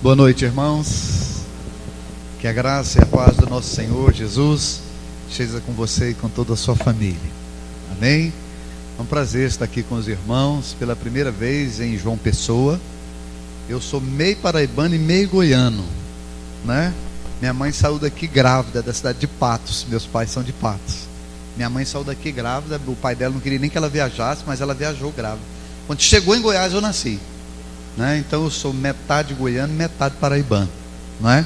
Boa noite, irmãos. Que a graça e a paz do nosso Senhor Jesus esteja com você e com toda a sua família. Amém? É um prazer estar aqui com os irmãos pela primeira vez em João Pessoa. Eu sou meio paraibano e meio goiano, né? Minha mãe saiu daqui grávida, da cidade de Patos. Meus pais são de Patos. Minha mãe saiu daqui grávida. O pai dela não queria nem que ela viajasse, mas ela viajou grávida. Quando chegou em Goiás eu nasci, né? Então eu sou metade goiano, metade paraibano, não é?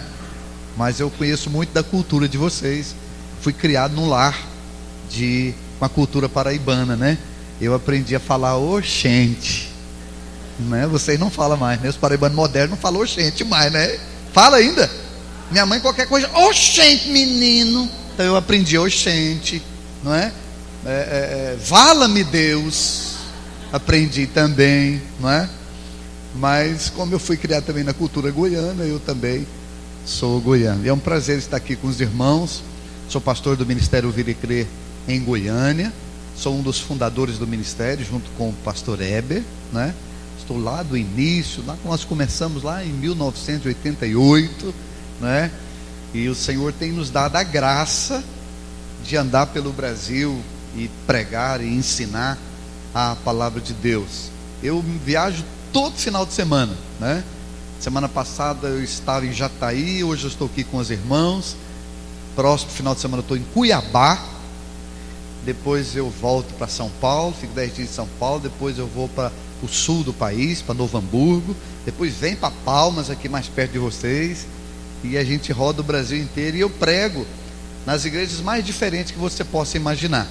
Mas eu conheço muito da cultura de vocês. Fui criado num lar com a cultura paraibana, né? Eu aprendi a falar oxente, né? Vocês não falam mais, né? Os paraibanos modernos não falam oxente mais, né? Fala ainda. Minha mãe qualquer coisa, oxente menino. Então eu aprendi oxente, não é? Vala-me Deus, aprendi também, não é? Mas como eu fui criado também na cultura goiana, eu também sou goiano. E é um prazer estar aqui com os irmãos. Sou pastor do Ministério Ouvir e Crer em Goiânia. Sou um dos fundadores do ministério, junto com o pastor Heber, né? Estou lá do início, lá nós começamos lá em 1988, né? E o Senhor tem nos dado a graça de andar pelo Brasil e pregar e ensinar a palavra de Deus. Eu viajo todo final de semana, né? Semana passada eu estava em Jataí, hoje eu estou aqui com os irmãos. Próximo final de semana eu estou em Cuiabá. Depois eu volto para São Paulo, fico 10 dias em São Paulo. Depois eu vou para o sul do país, para Novo Hamburgo. Depois vem para Palmas, aqui mais perto de vocês. E a gente roda o Brasil inteiro. E eu prego nas igrejas mais diferentes que você possa imaginar.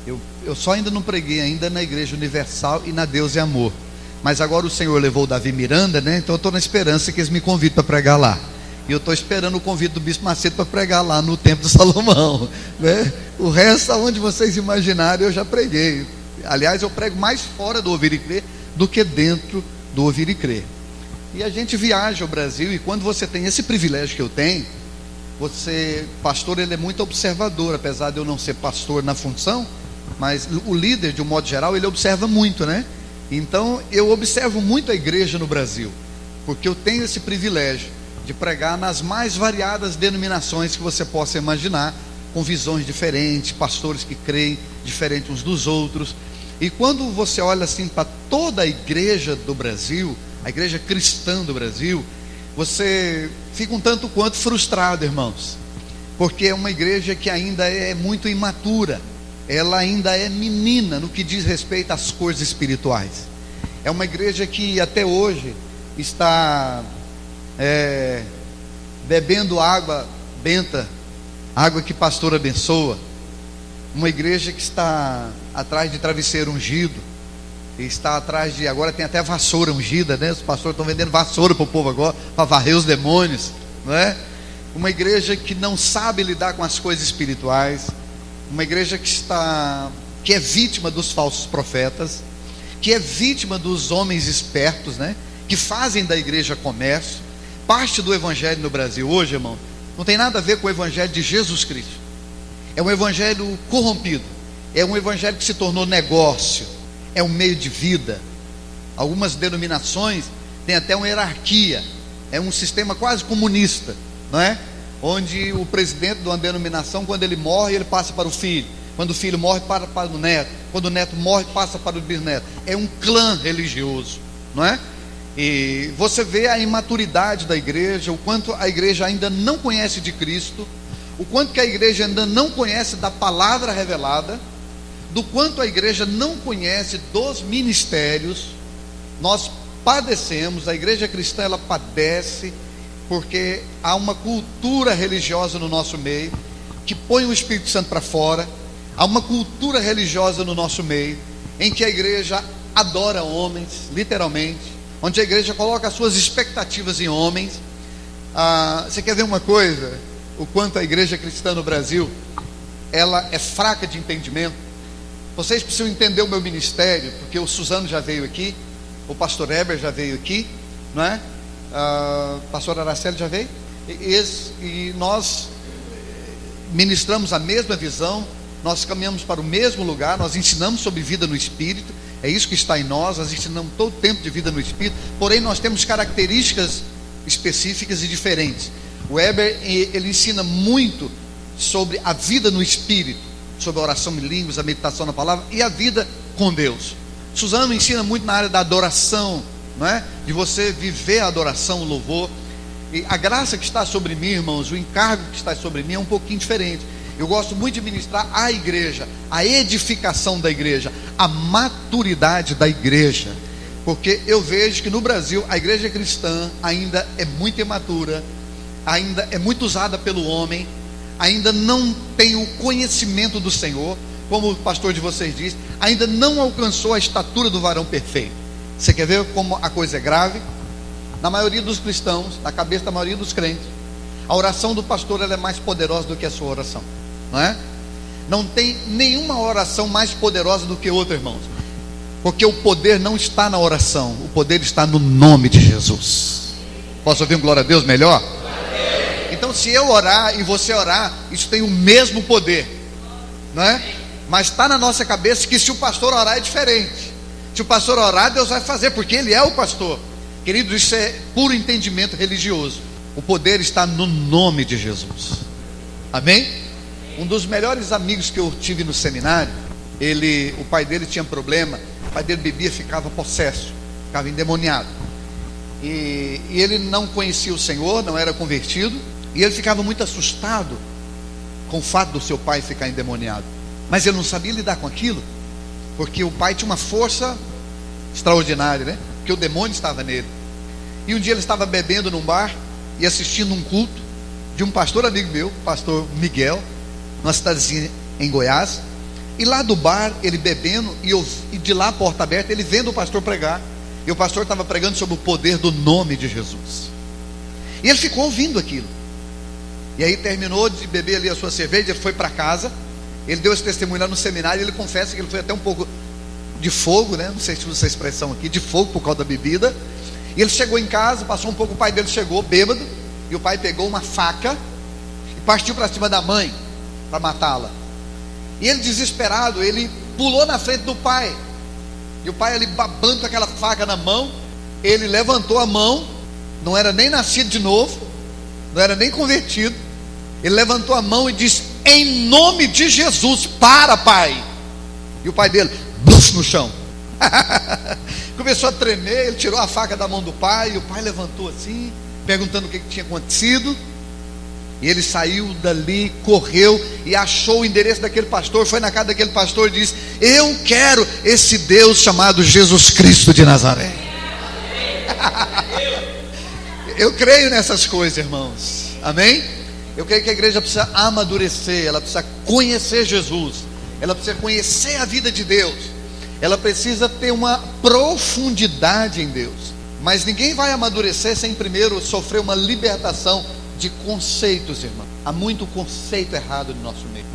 Eu só ainda não preguei ainda na Igreja Universal e na Deus e Amor. Mas agora o Senhor levou o Davi Miranda, né? Então eu estou na esperança que eles me convidem para pregar lá. E eu estou esperando o convite do Bispo Macedo para pregar lá no Templo de Salomão, né? O resto, aonde vocês imaginarem, eu já preguei. Aliás, eu prego mais fora do Ouvir e Crer do que dentro do Ouvir e Crer. E a gente viaja ao Brasil, e quando você tem esse privilégio que eu tenho, pastor, ele é muito observador, apesar de eu não ser pastor na função, mas o líder, de um modo geral, ele observa muito, né? Então, eu observo muito a igreja no Brasil, porque eu tenho esse privilégio de pregar nas mais variadas denominações que você possa imaginar, com visões diferentes, pastores que creem diferente uns dos outros. E quando você olha assim para toda a igreja do Brasil, a igreja cristã do Brasil, você fica um tanto quanto frustrado, irmãos, porque é uma igreja que ainda é muito imatura. Ela ainda é menina no que diz respeito às coisas espirituais. É uma igreja que até hoje está bebendo água benta, água que pastor abençoa. Uma igreja que está atrás de travesseiro ungido, está atrás de, agora tem até vassoura ungida, né? Os pastores estão vendendo vassoura para o povo agora, para varrer os demônios, não é? Uma igreja que não sabe lidar com as coisas espirituais. Uma igreja que é vítima dos falsos profetas, que é vítima dos homens espertos, né? Que fazem da igreja comércio. Parte do evangelho no Brasil hoje, irmão, não tem nada a ver com o evangelho de Jesus Cristo. É um evangelho corrompido. É um evangelho que se tornou negócio. É um meio de vida. Algumas denominações têm até uma hierarquia. É um sistema quase comunista, não é? Onde o presidente de uma denominação, quando ele morre, ele passa para o filho. Quando o filho morre, para o neto. Quando o neto morre, passa para o bisneto. É um clã religioso, não é? E você vê a imaturidade da igreja, o quanto a igreja ainda não conhece de Cristo, o quanto que a igreja ainda não conhece da palavra revelada, do quanto a igreja não conhece dos ministérios. Nós padecemos, a igreja cristã, ela padece, porque há uma cultura religiosa no nosso meio, que põe o Espírito Santo para fora. Há uma cultura religiosa no nosso meio, em que a igreja adora homens, literalmente, onde a igreja coloca as suas expectativas em homens. Você quer ver uma coisa? O quanto a igreja cristã no Brasil, ela é fraca de entendimento. Vocês precisam entender o meu ministério, porque o Suzano já veio aqui, o pastor Heber já veio aqui, não é? Pastor Araceli já veio, e nós ministramos a mesma visão, nós caminhamos para o mesmo lugar, nós ensinamos sobre vida no Espírito, é isso que está em nós ensinamos todo o tempo de vida no Espírito, porém nós temos características específicas e diferentes. O Weber, ele ensina muito sobre a vida no Espírito, sobre a oração em línguas, a meditação na palavra e a vida com Deus. Suzano ensina muito na área da adoração, não é? De você viver a adoração, o louvor. E a graça que está sobre mim, irmãos, o encargo que está sobre mim é um pouquinho diferente. Eu gosto muito de ministrar a igreja, a edificação da igreja, a maturidade da igreja, porque eu vejo que no Brasil a igreja cristã ainda é muito imatura, ainda é muito usada pelo homem, ainda não tem o conhecimento do Senhor, como o pastor de vocês diz, ainda não alcançou a estatura do varão perfeito. Você quer ver como a coisa é grave? Na maioria dos cristãos, na cabeça da maioria dos crentes, a oração do pastor ela é mais poderosa do que a sua oração, não é? Não tem nenhuma oração mais poderosa do que outra, irmãos, porque o poder não está na oração, o poder está no nome de Jesus. Posso ouvir um glória a Deus melhor? Então, se eu orar e você orar, isso tem o mesmo poder, não é? Mas está na nossa cabeça que se o pastor orar é diferente. Se o pastor orar, Deus vai fazer, porque ele é o pastor. Querido, isso é puro entendimento religioso. O poder está no nome de Jesus. Amém? Um dos melhores amigos que eu tive no seminário, o pai dele tinha problema, o pai dele bebia, ficava possesso, ficava endemoniado. E ele não conhecia o Senhor, não era convertido, e ele ficava muito assustado com o fato do seu pai ficar endemoniado. Mas ele não sabia lidar com aquilo, porque o pai tinha uma força extraordinária, né? Porque o demônio estava nele. E um dia ele estava bebendo num bar e assistindo um culto de um pastor amigo meu, pastor Miguel, numa cidadezinha em Goiás. E lá do bar, ele bebendo, e de lá, porta aberta, ele vendo o pastor pregar. E o pastor estava pregando sobre o poder do nome de Jesus. E ele ficou ouvindo aquilo. E aí terminou de beber ali a sua cerveja, ele foi para casa. Ele deu esse testemunho lá no seminário. Ele confessa que ele foi até um pouco de fogo, né? Não sei se usa essa expressão aqui, de fogo por causa da bebida. E ele chegou em casa, passou um pouco, o pai dele chegou bêbado, e o pai pegou uma faca e partiu para cima da mãe para matá-la. E ele, desesperado, ele pulou na frente do pai, e o pai ali babando com aquela faca na mão. Ele levantou a mão, não era nem nascido de novo, não era nem convertido. Ele levantou a mão e disse: em nome de Jesus, para, pai. E o pai dele, buf, no chão. Começou a tremer. Ele tirou a faca da mão do pai, e o pai levantou assim, perguntando o que tinha acontecido. E ele saiu dali, correu e achou o endereço daquele pastor. Foi na casa daquele pastor e disse: eu quero esse Deus chamado Jesus Cristo de Nazaré. Eu creio nessas coisas, irmãos. Amém? Eu creio que a igreja precisa amadurecer, ela precisa conhecer Jesus, ela precisa conhecer a vida de Deus, ela precisa ter uma profundidade em Deus. Mas ninguém vai amadurecer sem primeiro sofrer uma libertação de conceitos, irmão. Há muito conceito errado no nosso meio.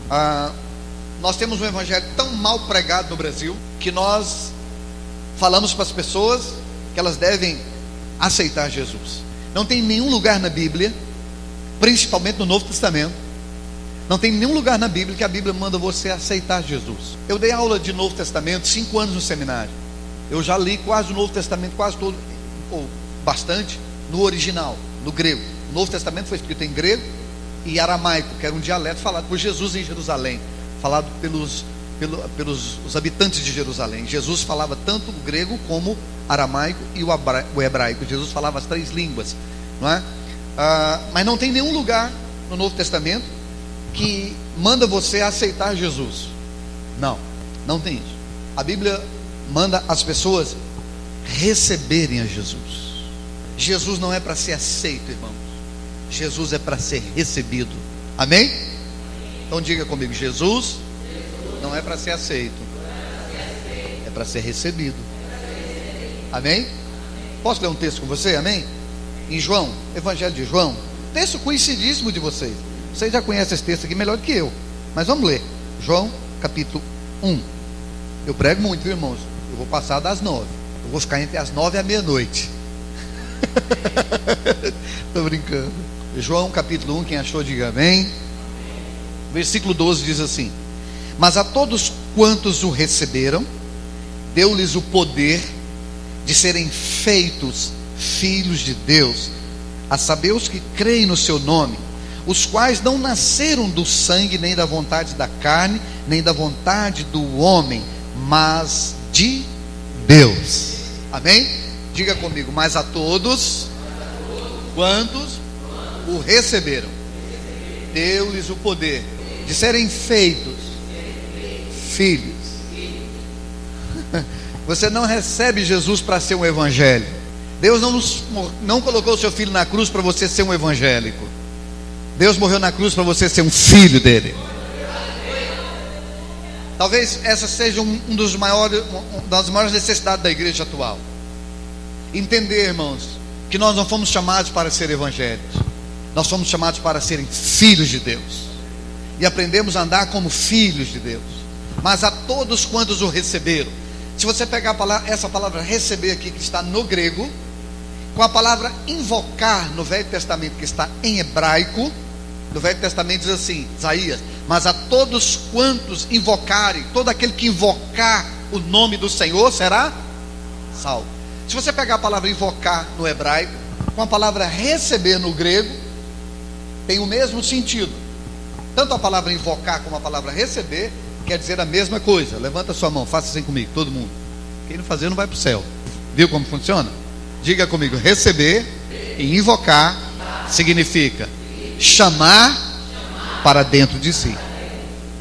Nós temos um evangelho tão mal pregado no Brasil, que nós falamos para as pessoas que elas devem aceitar Jesus. Não tem nenhum lugar na Bíblia, principalmente no Novo Testamento, não tem nenhum lugar na Bíblia que a Bíblia manda você aceitar Jesus. Eu dei aula de Novo Testamento 5 anos no seminário. Eu já li quase o Novo Testamento, quase todo, ou bastante, no original, no grego. O Novo Testamento foi escrito em grego e aramaico, que era um dialeto falado por Jesus em Jerusalém, falado pelos os habitantes de Jerusalém. Jesus falava tanto o grego como aramaico e o hebraico. Jesus falava as 3 línguas, não é? Mas não tem nenhum lugar no Novo Testamento que manda você aceitar Jesus. Não tem isso. A Bíblia manda as pessoas receberem a Jesus. Jesus não é para ser aceito, irmãos. Jesus é para ser recebido. Amém? Então diga comigo: Jesus não é para ser aceito, é para ser recebido. Amém? Posso ler um texto com você? Amém? Em João, Evangelho de João, texto conhecidíssimo de vocês. Vocês já conhecem esse texto aqui melhor do que eu, mas vamos ler. João capítulo 1. Eu prego muito, viu, irmãos? Eu vou passar das 9. Eu vou ficar entre as 9 e a meia-noite. Estou brincando. João capítulo 1, quem achou diga amém. Versículo 12 diz assim: mas a todos quantos o receberam, deu-lhes o poder de serem feitos filhos de Deus, a saber, os que creem no seu nome, os quais não nasceram do sangue, nem da vontade da carne, nem da vontade do homem, mas de Deus. Amém? Diga comigo: mas a todos quantos o receberam, deu-lhes o poder de serem feitos filhos. Você não recebe Jesus para ser um evangélico. Deus não colocou o seu filho na cruz para você ser um evangélico. Deus morreu na cruz para você ser um filho dele. Talvez essa seja uma das maiores necessidades da igreja atual. Entender, irmãos, que nós não fomos chamados para ser evangélicos. Nós fomos chamados para serem filhos de Deus. E aprendemos a andar como filhos de Deus. Mas a todos quantos o receberam. Se você pegar essa palavra receber aqui, que está no grego, com a palavra invocar no Velho Testamento, que está em hebraico, no Velho Testamento diz assim, Isaías: mas a todos quantos invocarem, todo aquele que invocar o nome do Senhor será salvo. Se você pegar a palavra invocar no hebraico, com a palavra receber no grego, tem o mesmo sentido. Tanto a palavra invocar como a palavra receber quer dizer a mesma coisa. Levanta sua mão, faça assim comigo, todo mundo. Quem não fazer não vai para o céu. Viu como funciona? Diga comigo: receber e invocar significa chamar para dentro de si.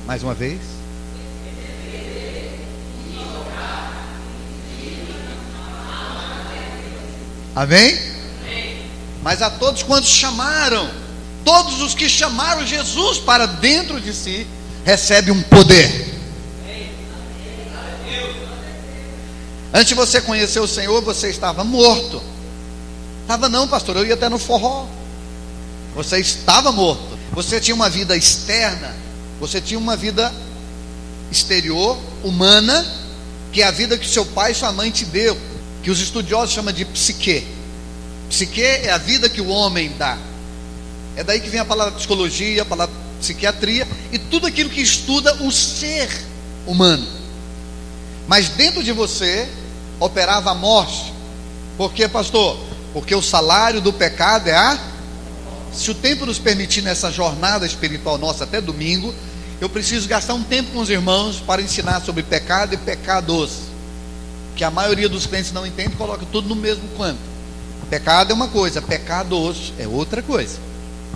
Mais uma vez. Amém? Mas a todos quantos chamaram, todos os que chamaram Jesus para dentro de si, recebem um poder. Antes de você conhecer o Senhor, você estava morto. Estava não, pastor, eu ia até no forró. Você estava morto. Você tinha uma vida externa, você tinha uma vida exterior, humana, que é a vida que seu pai e sua mãe te deu, que os estudiosos chamam de psique. Psique é a vida que o homem dá. É daí que vem a palavra psicologia, a palavra psiquiatria e tudo aquilo que estuda o ser humano. Mas dentro de você operava a morte. Por quê, pastor? Porque o salário do pecado é a... Se o tempo nos permitir nessa jornada espiritual nossa até domingo, eu preciso gastar um tempo com os irmãos para ensinar sobre pecado e pecados, que a maioria dos crentes não entende e coloca tudo no mesmo canto. Pecado é uma coisa, pecados é outra coisa.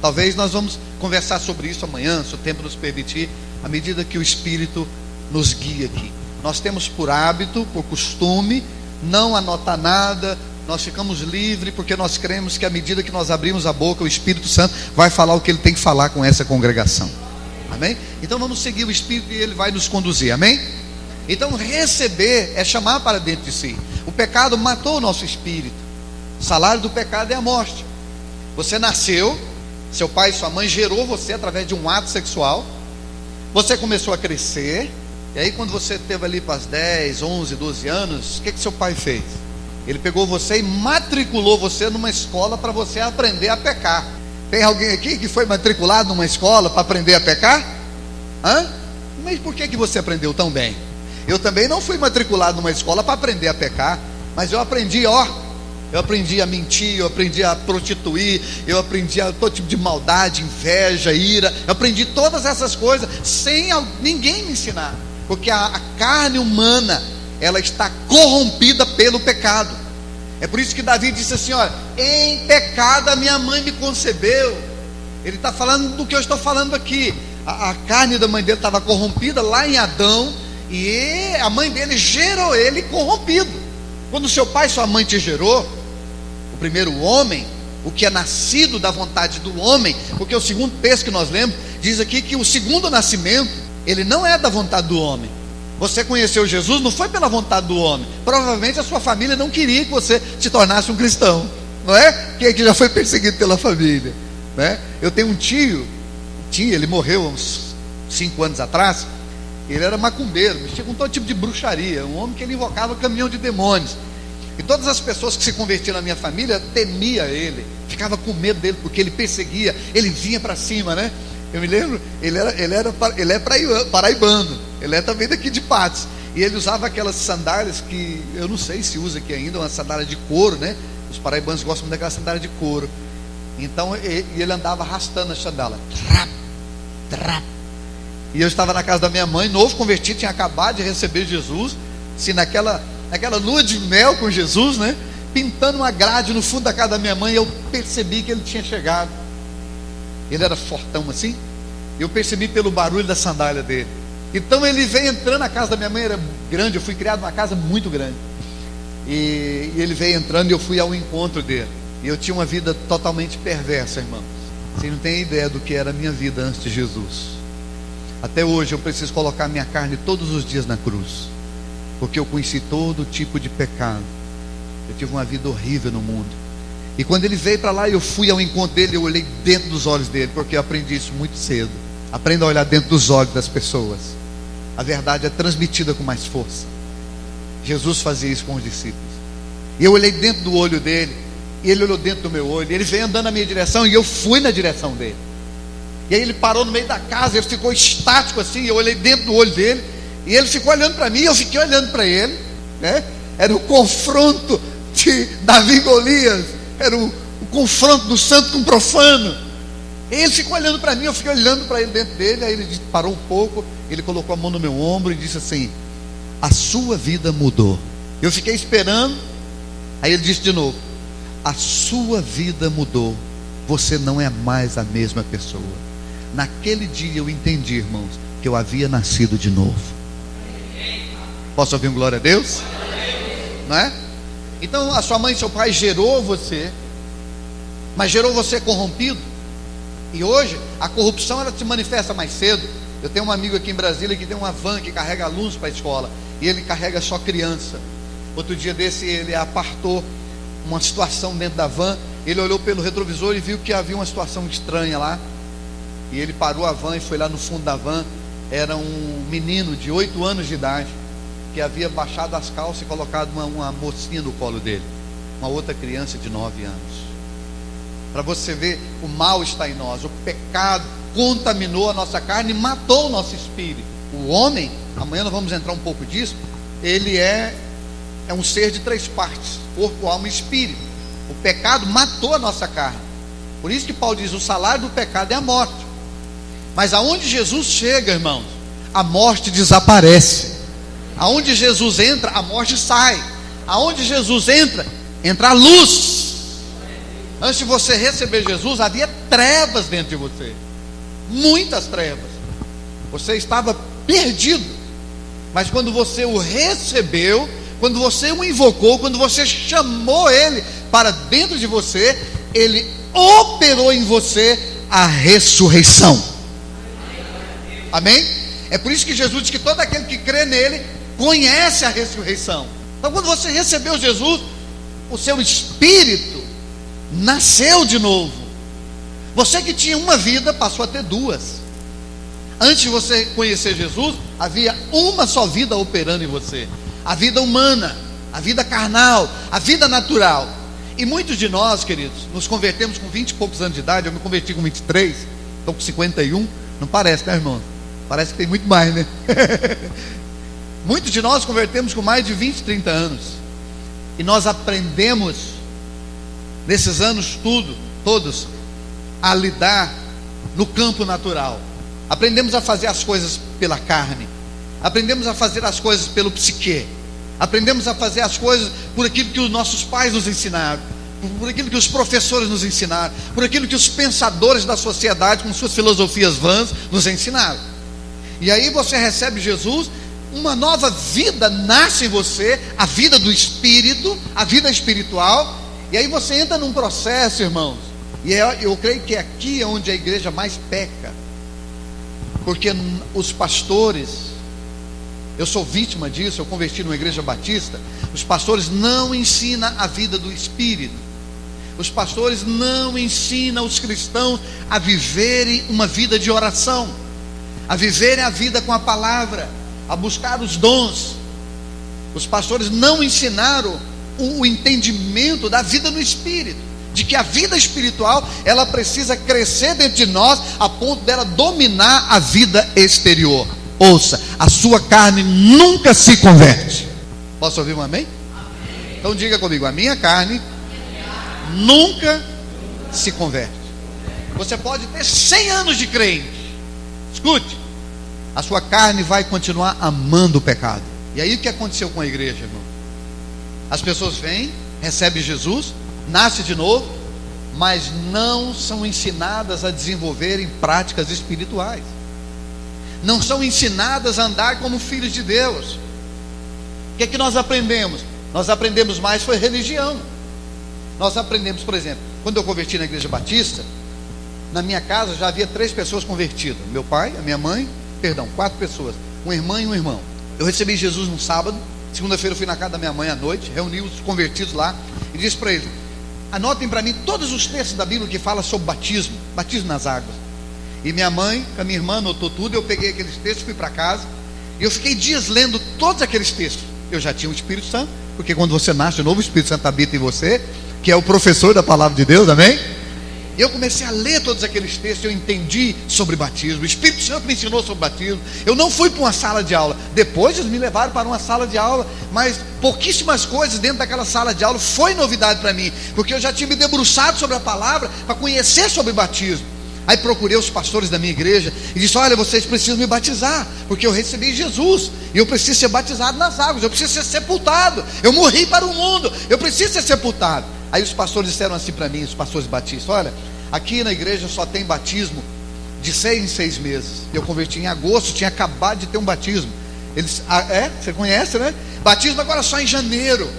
Talvez nós vamos conversar sobre isso amanhã, se o tempo nos permitir, à medida que o Espírito nos guia aqui. Nós temos por hábito, por costume, não anotar nada. Nós ficamos livres porque nós cremos que à medida que nós abrimos a boca, o Espírito Santo vai falar o que ele tem que falar com essa congregação. Amém? Então vamos seguir o Espírito e ele vai nos conduzir. Amém? Então receber é chamar para dentro de si. O pecado matou o nosso espírito. O salário do pecado é a morte. Você nasceu, seu pai e sua mãe gerou você através de um ato sexual. Você começou a crescer. E aí quando você teve ali para os 10, 11, 12 anos, o que seu pai fez? Ele pegou você e matriculou você numa escola para você aprender a pecar. Tem alguém aqui que foi matriculado numa escola para aprender a pecar? Hã? Mas por que você aprendeu tão bem? Eu também não fui matriculado numa escola para aprender a pecar, mas eu aprendi, eu aprendi a mentir, eu aprendi a prostituir, eu aprendi a todo tipo de maldade, inveja, ira. Eu aprendi todas essas coisas sem ninguém me ensinar, porque a carne humana, ela está corrompida pelo pecado. É por isso que Davi disse assim: olha, em pecado a minha mãe me concebeu. Ele está falando do que eu estou falando aqui. A carne da mãe dele estava corrompida lá em Adão, e a mãe dele gerou ele corrompido. Quando seu pai e sua mãe te gerou, o primeiro homem, o que é nascido da vontade do homem, porque o segundo texto que nós lemos diz aqui que o segundo nascimento, ele não é da vontade do homem. Você conheceu Jesus não foi pela vontade do homem. Provavelmente a sua família não queria que você se tornasse um cristão, não é? Quem aqui já foi perseguido pela família, né? Eu tenho um tio, ele morreu há uns 5 anos atrás. Ele era macumbeiro, mexia com todo tipo de bruxaria, um homem que ele invocava caminhão de demônios. E todas as pessoas que se convertiram na minha família temia ele, ficava com medo dele, porque ele perseguia, ele vinha para cima, né? Eu me lembro, ele é paraibano, ele é também daqui de Patos, e ele usava aquelas sandálias que eu não sei se usa aqui ainda, uma sandália de couro, né? Os paraibanos gostam muito daquela sandália de couro. Então ele andava arrastando a sandália. Trap, trap. E eu estava na casa da minha mãe, novo convertido, tinha acabado de receber Jesus, assim, naquela lua de mel com Jesus, né? Pintando uma grade no fundo da casa da minha mãe. Eu percebi que ele tinha chegado. Ele era fortão assim. Eu percebi pelo barulho da sandália dele. Então ele veio entrando. A casa da minha mãe era grande, eu fui criado numa casa muito grande. E ele veio entrando e eu fui ao encontro dele. E eu tinha uma vida totalmente perversa, irmão. Você não tem ideia do que era a minha vida antes de Jesus. Até hoje eu preciso colocar minha carne todos os dias na cruz, porque eu conheci todo tipo de pecado. Eu tive uma vida horrível no mundo. E quando ele veio para lá, eu fui ao encontro dele. Eu olhei dentro dos olhos dele, porque eu aprendi isso muito cedo. Aprenda a olhar dentro dos olhos das pessoas. A verdade é transmitida com mais força. Jesus fazia isso com os discípulos. E eu olhei dentro do olho dele, e ele olhou dentro do meu olho. Ele veio andando na minha direção, e eu fui na direção dele. E aí ele parou no meio da casa, ele ficou estático assim. Eu olhei dentro do olho dele, e ele ficou olhando para mim, e eu fiquei olhando para ele, né? Era o confronto de Davi e Golias. Era o confronto do santo com o profano. Ele ficou olhando para mim, eu fiquei olhando para ele dentro dele. Aí ele parou um pouco, ele colocou a mão no meu ombro e disse assim: a sua vida mudou. Eu fiquei esperando. Aí ele disse de novo: a sua vida mudou. Você não é mais a mesma pessoa. Naquele dia eu entendi, irmãos, que eu havia nascido de novo. Posso ouvir um glória a Deus? Não é? Então a sua mãe e seu pai gerou você, mas gerou você corrompido. E hoje a corrupção ela se manifesta mais cedo. Eu tenho um amigo aqui em Brasília que tem uma van que carrega alunos para a escola, e ele carrega só criança. Outro dia desse ele apartou uma situação dentro da van. Ele olhou pelo retrovisor e viu que havia uma situação estranha lá. E ele parou a van e foi lá no fundo da van. Era um menino de 8 anos de idade, que havia baixado as calças e colocado uma mocinha no colo dele. Uma outra criança de 9 anos. Para você ver, o mal está em nós. O pecado contaminou a nossa carne e matou o nosso espírito. O homem, amanhã nós vamos entrar um pouco disso, ele é um ser de 3 partes: corpo, alma e espírito. O pecado matou a nossa carne. Por isso que Paulo diz: o salário do pecado é a morte. Mas aonde Jesus chega, irmãos, a morte desaparece. Aonde Jesus entra, a morte sai. Aonde Jesus entra, entra a luz. Antes de você receber Jesus, havia trevas dentro de você. Muitas trevas. Você estava perdido. Mas quando você o recebeu, quando você o invocou, quando você chamou ele para dentro de você, ele operou em você a ressurreição. Amém? É por isso que Jesus diz que todo aquele que crê nele conhece a ressurreição. Então quando você recebeu Jesus, o seu espírito nasceu de novo. Você que tinha uma vida passou a ter 2. Antes de você conhecer Jesus, havia uma só vida operando em você: a vida humana, a vida carnal, a vida natural. E muitos de nós, queridos, nos convertemos com 20 e poucos anos de idade. Eu me converti com 23, estou com 51. Não parece, né, irmão? Parece que tem muito mais, né? Muitos de nós convertemos com mais de 20, 30 anos. E nós aprendemos nesses anos todos, a lidar no campo natural. Aprendemos a fazer as coisas pela carne. Aprendemos a fazer as coisas pelo psique. Aprendemos a fazer as coisas por aquilo que os nossos pais nos ensinaram, por aquilo que os professores nos ensinaram, por aquilo que os pensadores da sociedade, com suas filosofias vãs, nos ensinaram. E aí você recebe Jesus, uma nova vida nasce em você, a vida do Espírito, a vida espiritual. E aí você entra num processo, irmãos, e eu creio que aqui é onde a igreja mais peca, porque os pastores, eu sou vítima disso, eu converti numa igreja batista. Os pastores não ensinam a vida do Espírito. Os pastores não ensinam os cristãos a viverem uma vida de oração, a viverem a vida com a palavra, a buscar os dons. Os pastores não ensinaram o entendimento da vida no Espírito, de que a vida espiritual, ela precisa crescer dentro de nós, a ponto dela dominar a vida exterior. Ouça, a sua carne nunca se converte. Posso ouvir um amém? Amém. Então diga comigo: a minha carne nunca se converte. Você pode ter 100 anos de crente, escute, a sua carne vai continuar amando o pecado. E aí o que aconteceu com a igreja, irmão? As pessoas vêm, recebem Jesus, nascem de novo, mas não são ensinadas a desenvolverem práticas espirituais, não são ensinadas a andar como filhos de Deus. O que é que nós aprendemos? Nós aprendemos mais foi religião. Nós aprendemos, por exemplo, quando eu converti na igreja batista, na minha casa já havia 3 pessoas convertidas: meu pai, a minha mãe, 4 pessoas, uma irmã e um irmão. Eu recebi Jesus no sábado, segunda-feira eu fui na casa da minha mãe à noite, reuni os convertidos lá e disse para eles: anotem para mim todos os textos da Bíblia que falam sobre batismo nas águas. E minha mãe, com a minha irmã, anotou tudo. Eu peguei aqueles textos, fui para casa e eu fiquei dias lendo todos aqueles textos. Eu já tinha o Espírito Santo, porque quando você nasce de novo, o Espírito Santo habita em você, que é o professor da palavra de Deus, amém? Eu comecei a ler todos aqueles textos, eu entendi sobre batismo, o Espírito Santo me ensinou sobre batismo. Eu não fui para uma sala de aula, depois eles me levaram para uma sala de aula, mas pouquíssimas coisas dentro daquela sala de aula foi novidade para mim, porque eu já tinha me debruçado sobre a palavra para conhecer sobre batismo. Aí procurei os pastores da minha igreja e disse: olha, vocês precisam me batizar, porque eu recebi Jesus e eu preciso ser batizado nas águas, eu preciso ser sepultado, eu morri para o mundo, eu preciso ser sepultado. Aí os pastores disseram assim para mim, os pastores batistas: olha, aqui na igreja só tem batismo de 6 em 6 meses. Eu converti em agosto, tinha acabado de ter um batismo. Eles, você conhece, né? Batismo agora só em janeiro.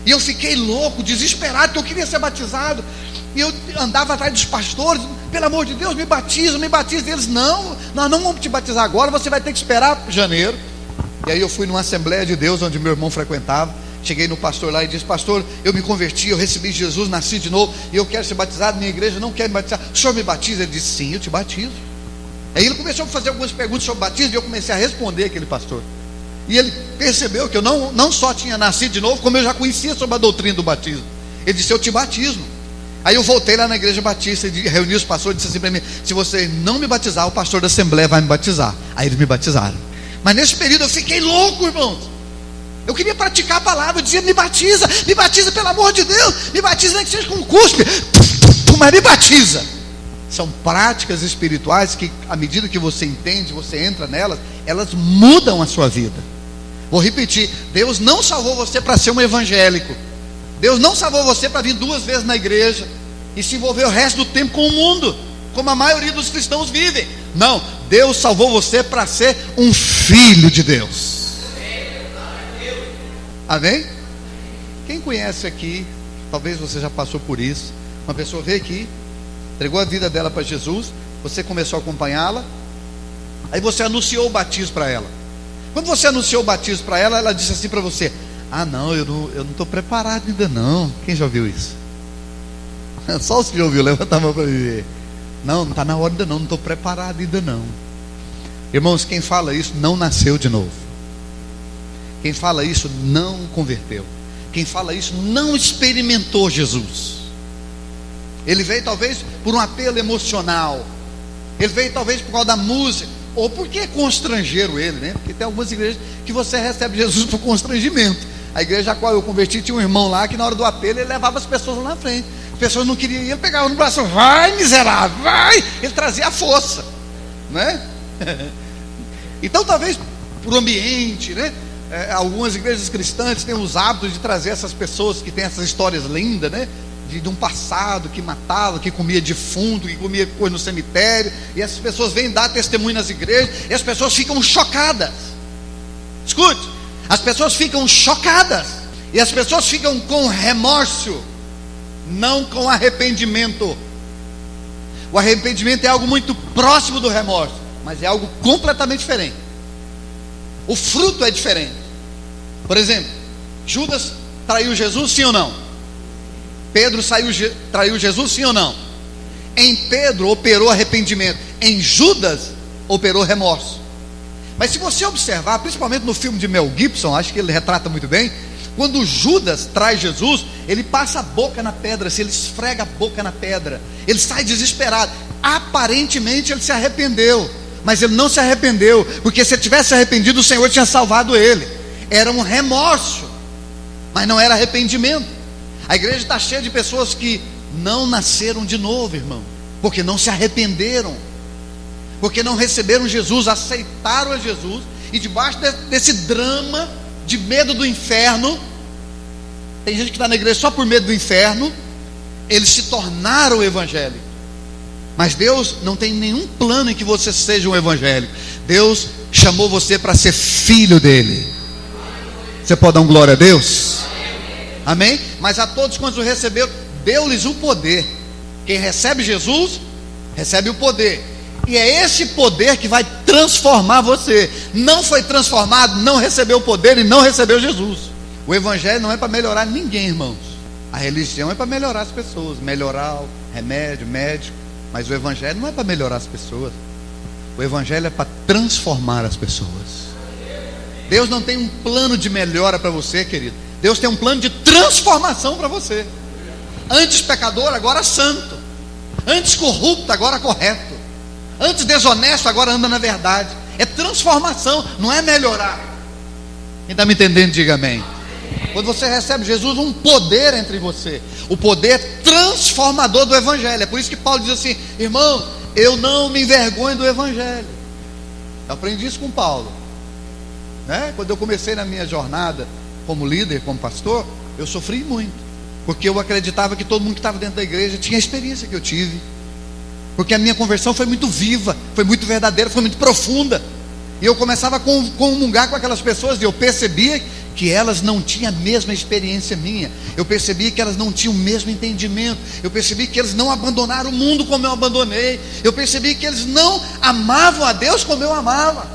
E eu fiquei louco, desesperado, porque eu queria ser batizado. E eu andava atrás dos pastores: pelo amor de Deus, me batiza. E eles: não, nós não vamos te batizar agora, você vai ter que esperar janeiro. E aí eu fui numa Assembleia de Deus, onde meu irmão frequentava. Cheguei no pastor lá e disse: pastor, eu me converti, eu recebi Jesus, nasci de novo, e eu quero ser batizado, minha igreja não quer me batizar, o senhor me batiza? Ele disse: sim, eu te batizo. Aí ele começou a fazer algumas perguntas sobre batismo, e eu comecei a responder aquele pastor. E ele percebeu que eu não só tinha nascido de novo, como eu já conhecia sobre a doutrina do batismo. Ele disse: eu te batizo. Aí eu voltei lá na igreja batista e reuni os pastores e disse assim para mim: se você não me batizar, o pastor da Assembleia vai me batizar. Aí eles me batizaram. Mas nesse período eu fiquei louco, irmãos. Eu queria praticar a palavra, eu dizia: me batiza pelo amor de Deus, me batiza, nem que seja com cuspe, mas me batiza. São práticas espirituais que, à medida que você entende, você entra nelas, elas mudam a sua vida. Vou repetir: Deus não salvou você para ser um evangélico. Deus não salvou você para vir 2 vezes na igreja e se envolver o resto do tempo com o mundo, como a maioria dos cristãos vivem. Não, Deus salvou você para ser um filho de Deus. Amém? Quem conhece aqui, talvez você já passou por isso, uma pessoa veio aqui, entregou a vida dela para Jesus, você começou a acompanhá-la, aí você anunciou o batismo para ela. Quando você anunciou o batismo para ela, ela disse assim para você: ah não, eu não estou preparado ainda não. Quem já ouviu isso? Só os que já ouviu, levanta a mão para me ver. Não está na hora ainda não estou preparado ainda não. Irmãos, quem fala isso não nasceu de novo. Quem fala isso não converteu. Quem fala isso não experimentou Jesus. Ele veio talvez por um apelo emocional, ele veio talvez por causa da música, ou porque constrangeram ele, né? Porque tem algumas igrejas que você recebe Jesus por constrangimento. A igreja a qual eu converti tinha um irmão lá que na hora do apelo ele levava as pessoas lá na frente. As pessoas não queriam ir, ele pegava no braço: vai miserável, vai. Ele trazia a força, né? Então talvez por ambiente, né? Algumas igrejas cristãs têm os hábitos de trazer essas pessoas que têm essas histórias lindas, né? De um passado que matava, que comia defunto, que comia coisa no cemitério, e essas pessoas vêm dar testemunho nas igrejas, e as pessoas ficam chocadas. Escute, as pessoas ficam chocadas, e as pessoas ficam com remorso, não com arrependimento. O arrependimento é algo muito próximo do remorso, mas é algo completamente diferente. O fruto é diferente. Por exemplo, Judas traiu Jesus, sim ou não? Pedro traiu Jesus, sim ou não? Em Pedro operou arrependimento, em Judas operou remorso. Mas se você observar, principalmente no filme de Mel Gibson, acho que ele retrata muito bem, quando Judas trai Jesus, ele passa a boca na pedra, ele esfrega a boca na pedra, ele sai desesperado. Aparentemente ele se arrependeu, mas ele não se arrependeu, porque se ele tivesse arrependido, o Senhor tinha salvado ele. Era um remorso, mas não era arrependimento. A igreja está cheia de pessoas que não nasceram de novo, irmão, porque não se arrependeram, porque não receberam Jesus, aceitaram a Jesus, e debaixo desse drama de medo do inferno, tem gente que está na igreja só por medo do inferno, eles se tornaram evangélicos. Mas Deus não tem nenhum plano em que você seja um evangélico. Deus chamou você para ser filho dele. Você pode dar um glória a Deus? Amém? Mas a todos quantos o receberam, deu-lhes o poder. Quem recebe Jesus, recebe o poder. E é esse poder que vai transformar você. Não foi transformado, não recebeu o poder e não recebeu Jesus. O evangelho não é para melhorar ninguém, irmãos. A religião é para melhorar as pessoas, melhorar o remédio, médico. Mas o evangelho não é para melhorar as pessoas. O evangelho é para transformar as pessoas. Deus não tem um plano de melhora para você, querido. Deus tem um plano de transformação para você. Antes pecador, agora santo. Antes corrupto, agora correto. Antes desonesto, agora anda na verdade. É transformação, não é melhorar. Quem está me entendendo, diga amém. Quando você recebe Jesus, um poder entre você, o poder transformador do evangelho. É por isso que Paulo diz assim: irmão, eu não me envergonho do evangelho. Eu aprendi isso com Paulo, né? Quando eu comecei na minha jornada como líder, como pastor, eu sofri muito, porque eu acreditava que todo mundo que estava dentro da igreja tinha a experiência que eu tive, porque a minha conversão foi muito viva, foi muito verdadeira, foi muito profunda, e eu começava a comungar com aquelas pessoas, e eu percebia que elas não tinham a mesma experiência minha. Eu percebi que elas não tinham o mesmo entendimento. Eu percebi que eles não abandonaram o mundo como eu abandonei. Eu percebi que eles não amavam a Deus como eu amava.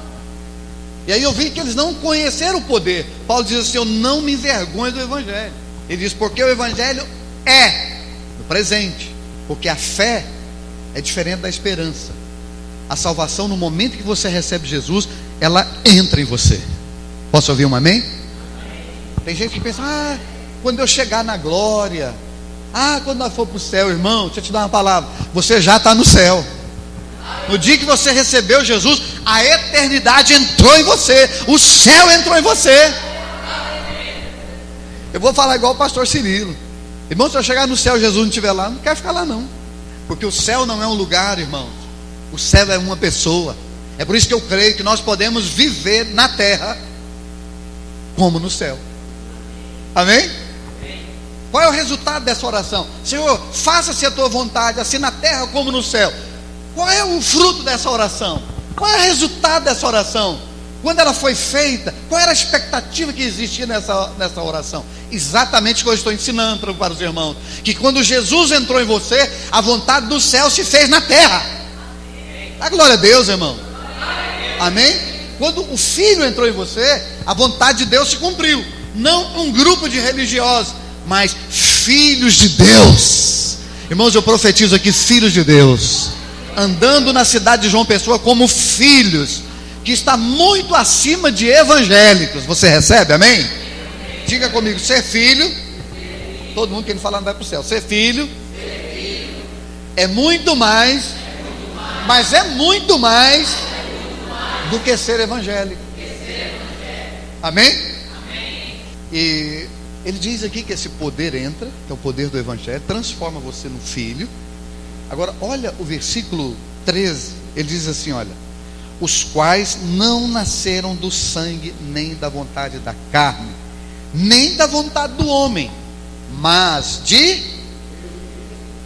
E aí eu vi que eles não conheceram o poder. Paulo diz assim: eu não me envergonho do evangelho. Ele diz: porque o evangelho é no presente, porque a fé é diferente da esperança. A salvação, no momento que você recebe Jesus, ela entra em você. Posso ouvir um amém? Tem gente que pensa: quando eu chegar na glória, quando nós for para o céu, irmão, deixa eu te dar uma palavra, você já está no céu. No dia que você recebeu Jesus, a eternidade entrou em você, o céu entrou em você. Eu vou falar igual o pastor Cirilo: irmão, se eu chegar no céu e Jesus não estiver lá, não quero ficar lá não, porque o céu não é um lugar, irmãos, o céu é uma pessoa. É por isso que eu creio que nós podemos viver na terra como no céu. Amém? Qual é o resultado dessa oração? Senhor, faça-se a tua vontade, assim na terra como no céu. Qual é o fruto dessa oração? Qual é o resultado dessa oração? Quando ela foi feita, qual era a expectativa que existia nessa oração? Exatamente o que eu estou ensinando para os irmãos: que quando Jesus entrou em você, a vontade do céu se fez na terra. Dá glória a Deus, irmão. Amém? Quando o Filho entrou em você, a vontade de Deus se cumpriu. Não um grupo de religiosos, mas filhos de Deus. Irmãos, eu profetizo aqui filhos de Deus, andando na cidade de João Pessoa como filhos, que está muito acima de evangélicos. Você recebe, amém? Diga comigo: ser filho. Todo mundo que ele falar não vai para o céu. Ser filho é muito mais, mas é muito mais do que ser evangélico. Amém? E ele diz aqui que esse poder entra, que é o poder do evangelho, transforma você no filho. Agora olha o versículo 13, ele diz assim: olha, os quais não nasceram do sangue, nem da vontade da carne, nem da vontade do homem, mas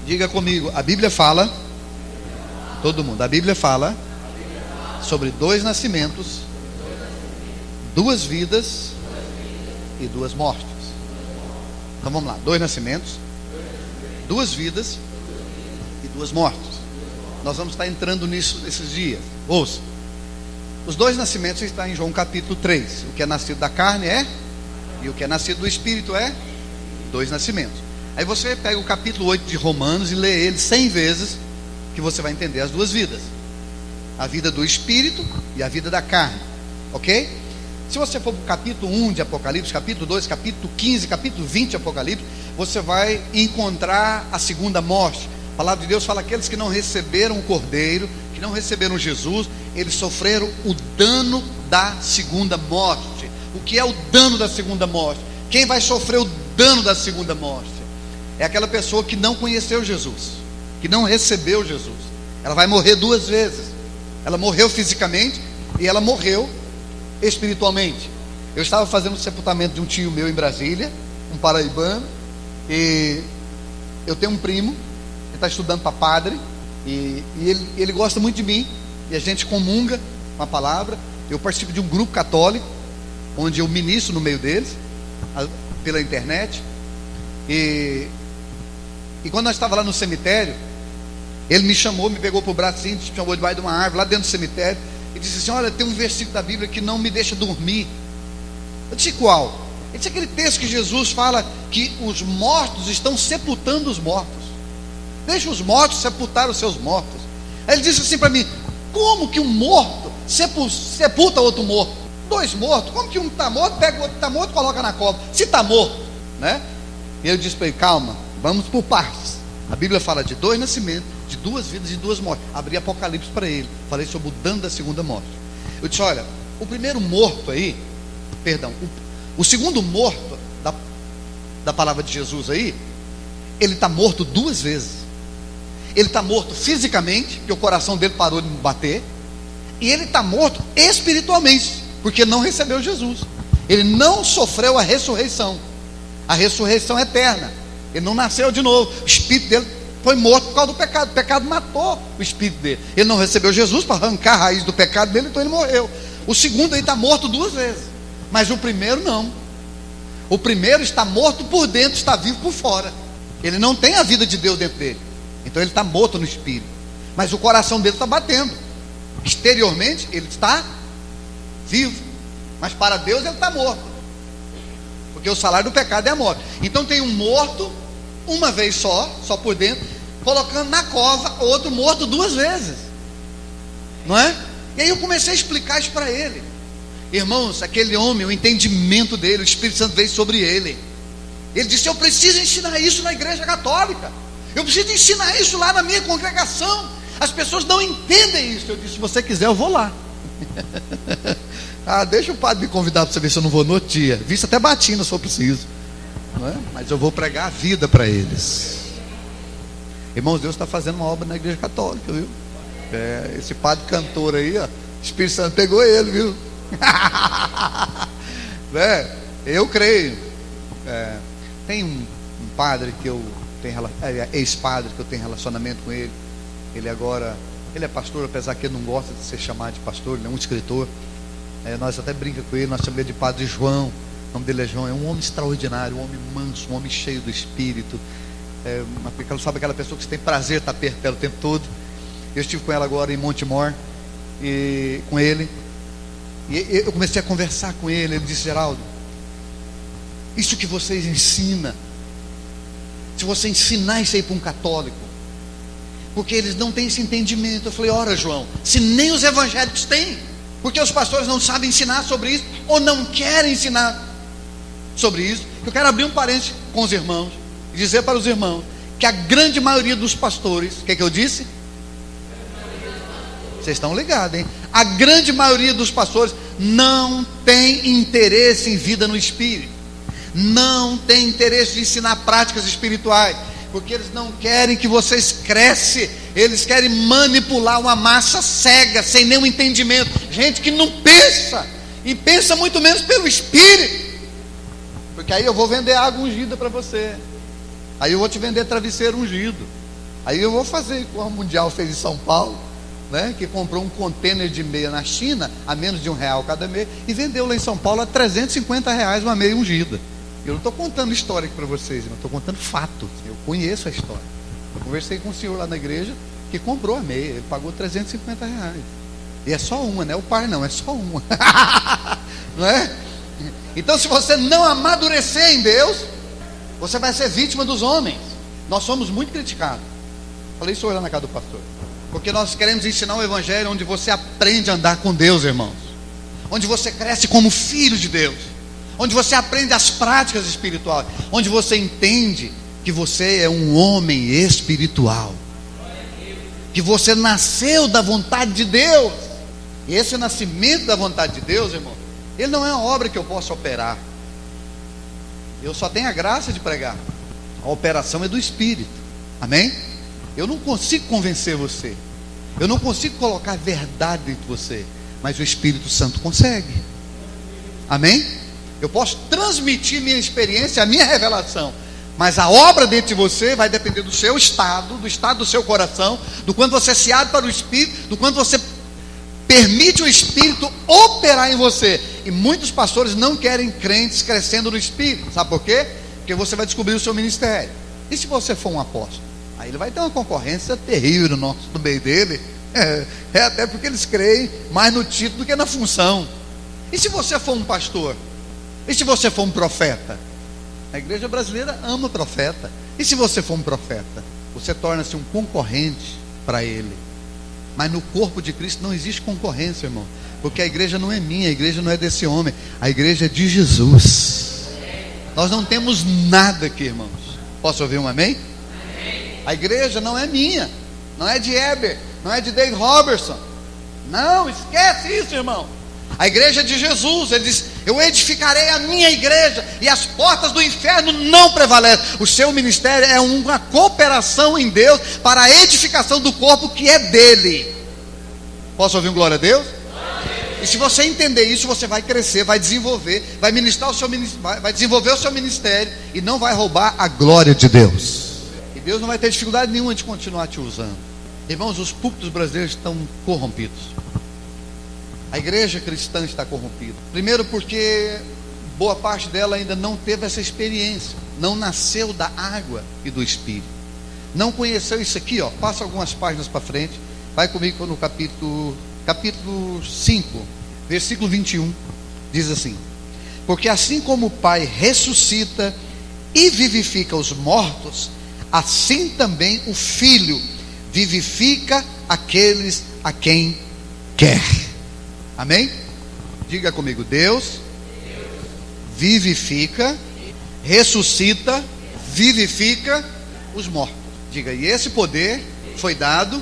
diga comigo, a Bíblia fala, todo mundo, a Bíblia fala sobre dois nascimentos, duas vidas e duas mortes. Então vamos lá: dois nascimentos, duas vidas e duas mortes. Nós vamos estar entrando nisso esses dias. Ouça: os dois nascimentos estão em João capítulo 3. O que é nascido da carne é, e o que é nascido do Espírito é, dois nascimentos. Aí você pega o capítulo 8 de Romanos e lê ele 100 vezes, que você vai entender as duas vidas: a vida do Espírito e a vida da carne. Ok? Se você for para o capítulo 1 de Apocalipse, capítulo 2, capítulo 15, capítulo 20 de Apocalipse, você vai encontrar a segunda morte. A palavra de Deus fala que aqueles que não receberam o Cordeiro, que não receberam Jesus, eles sofreram o dano da segunda morte. O que é o dano da segunda morte? Quem vai sofrer o dano da segunda morte? é aquela pessoa que não conheceu Jesus, que não recebeu Jesus. Ela vai morrer duas vezes. Ela morreu fisicamente e ela morreu espiritualmente. Eu estava fazendo o sepultamento de um tio meu em Brasília, um paraibano, e eu tenho um primo, ele está estudando para padre, e ele gosta muito de mim, e a gente comunga uma palavra. Eu participo de um grupo católico, onde eu ministro no meio deles, pela internet, e quando nós estávamos lá no cemitério, ele me chamou, me pegou para o braço assim, me chamou debaixo de uma árvore, lá dentro do cemitério, e disse assim: olha, tem um versículo da Bíblia que não me deixa dormir. Eu disse: qual? Ele disse aquele texto que Jesus fala que os mortos estão sepultando os mortos. Deixa os mortos sepultar os seus mortos. Aí ele disse assim para mim: como que um morto sepulta outro morto? Dois mortos, como que um está morto, pega o outro que está morto e coloca na cova? Se está morto, né? E eu disse para ele: calma, vamos por partes. A Bíblia fala de dois nascimentos, de duas vidas e duas mortes. Abri Apocalipse para ele, falei sobre o dano da segunda morte. Eu disse: olha, o primeiro morto aí, perdão, o segundo morto da palavra de Jesus aí, ele está morto duas vezes. Ele está morto fisicamente, porque o coração dele parou de bater, e ele está morto espiritualmente, porque não recebeu Jesus. Ele não sofreu a ressurreição eterna. Ele não nasceu de novo. O espírito dele foi morto por causa do pecado. O pecado matou o espírito dele. Ele não recebeu Jesus para arrancar a raiz do pecado dele, então ele morreu. O segundo aí está morto duas vezes, mas o primeiro não. O primeiro está morto por dentro, está vivo por fora. Ele não tem a vida de Deus dentro dele, então ele está morto no espírito, mas o coração dele está batendo. Exteriormente ele está vivo, mas para Deus ele está morto, porque o salário do pecado é a morte. Então tem um morto uma vez só por dentro, colocando na cova outro morto duas vezes, não é? E aí eu comecei a explicar isso para ele. Irmãos, aquele homem, o entendimento dele, o Espírito Santo veio sobre ele. Ele disse: eu preciso ensinar isso na igreja católica, eu preciso ensinar isso lá na minha congregação. As pessoas não entendem isso. Eu disse: se você quiser eu vou lá. Deixa o padre me convidar para você ver se eu não vou no dia. Visto até batina se for preciso, não é? Mas eu vou pregar a vida para eles. Irmãos, Deus está fazendo uma obra na igreja católica, viu? Esse padre cantor aí, ó, o Espírito Santo pegou ele, viu? Eu creio. Tem um padre que eu tenho, ex-padre que eu tenho relacionamento com ele. Ele é pastor, apesar que ele não gosta de ser chamado de pastor, ele é um escritor. Nós até brinca com ele, nós chamamos ele de Padre João. O nome dele é João. É um homem extraordinário, um homem manso, um homem cheio do Espírito. Sabe aquela pessoa que você tem prazer de estar perto dela o tempo todo? Eu estive com ela agora em Montemor, e com ele, e eu comecei a conversar com ele. Ele disse: Geraldo, isso que vocês ensinam, se você ensinar isso aí para um católico, porque eles não têm esse entendimento. Eu falei: ora, João, se nem os evangélicos têm, porque os pastores não sabem ensinar sobre isso, ou não querem ensinar sobre isso. Eu quero abrir um parênteses com os irmãos e dizer para os irmãos que a grande maioria dos pastores, o que eu disse? Vocês estão ligados, hein? A grande maioria dos pastores não tem interesse em vida no Espírito, não tem interesse de ensinar práticas espirituais, porque eles não querem que vocês cresçam. Eles querem manipular uma massa cega, sem nenhum entendimento, gente que não pensa, e pensa muito menos pelo Espírito. Porque aí eu vou vender água ungida para você, aí eu vou te vender travesseiro ungido, aí eu vou fazer como o Mundial fez em São Paulo, né, que comprou um contêiner de meia na China a menos de R$1 cada meia, e vendeu lá em São Paulo a R$350 uma meia ungida. Eu não estou contando história aqui para vocês, eu estou contando fatos. Eu conheço a história. Eu conversei com um senhor lá na igreja que comprou a meia, ele pagou R$350. E é só uma, não é o par não, é só uma. Não é? Então, se você não amadurecer em Deus, você vai ser vítima dos homens. Nós somos muito criticados. Falei isso lá na casa do pastor, porque nós queremos ensinar um evangelho onde você aprende a andar com Deus, irmãos, onde você cresce como filho de Deus, onde você aprende as práticas espirituais, onde você entende que você é um homem espiritual, que você nasceu da vontade de Deus. E esse nascimento da vontade de Deus, irmão, ele não é uma obra que eu possa operar. Eu só tenho a graça de pregar. A A operação é do Espírito. Amém? Eu não consigo convencer você. Eu não consigo colocar verdade dentro de você. Mas o Espírito Santo consegue. Amém? Eu posso transmitir minha experiência, a minha revelação. Mas a obra dentro de você vai depender do seu estado, do estado do seu coração, do quanto você se abre para o Espírito, do quanto você permite o Espírito operar em você. E muitos pastores não querem crentes crescendo no Espírito. Sabe por quê? Porque você vai descobrir o seu ministério. E se você for um apóstolo? Aí ele vai ter uma concorrência terrível no meio dele. É até porque eles creem mais no título do que na função. E se você for um pastor? E se você for um profeta? A igreja brasileira ama o profeta. E se você for um profeta? Você torna-se um concorrente para ele. Mas no corpo de Cristo não existe concorrência, irmão. Porque a igreja não é minha, a igreja não é desse homem. A igreja é de Jesus. Nós não temos nada aqui, irmãos. Posso ouvir um amém? A igreja não é minha. Não é de Heber. Não é de Dave Robertson. Não, esquece isso, irmão. A igreja é de Jesus. Ele diz: eu edificarei a minha igreja e as portas do inferno não prevalecem. O seu ministério é uma cooperação em Deus para a edificação do corpo que é dele. Posso ouvir um glória a Deus? E se você entender isso, você vai crescer, vai desenvolver, vai ministrar o seu vai desenvolver o seu ministério e não vai roubar a glória de Deus. E Deus não vai ter dificuldade nenhuma de continuar te usando. Irmãos, os púlpitos brasileiros estão corrompidos. A igreja cristã está corrompida. Primeiro porque boa parte dela ainda não teve essa experiência, não nasceu da água e do Espírito, não conheceu isso aqui, ó. Passa algumas páginas para frente, vai comigo no capítulo 5, versículo 21, diz assim: porque assim como o Pai ressuscita e vivifica os mortos, assim também o Filho vivifica aqueles a quem quer. Amém? Diga comigo: Deus vivifica, ressuscita, vivifica os mortos. Diga: e esse poder foi dado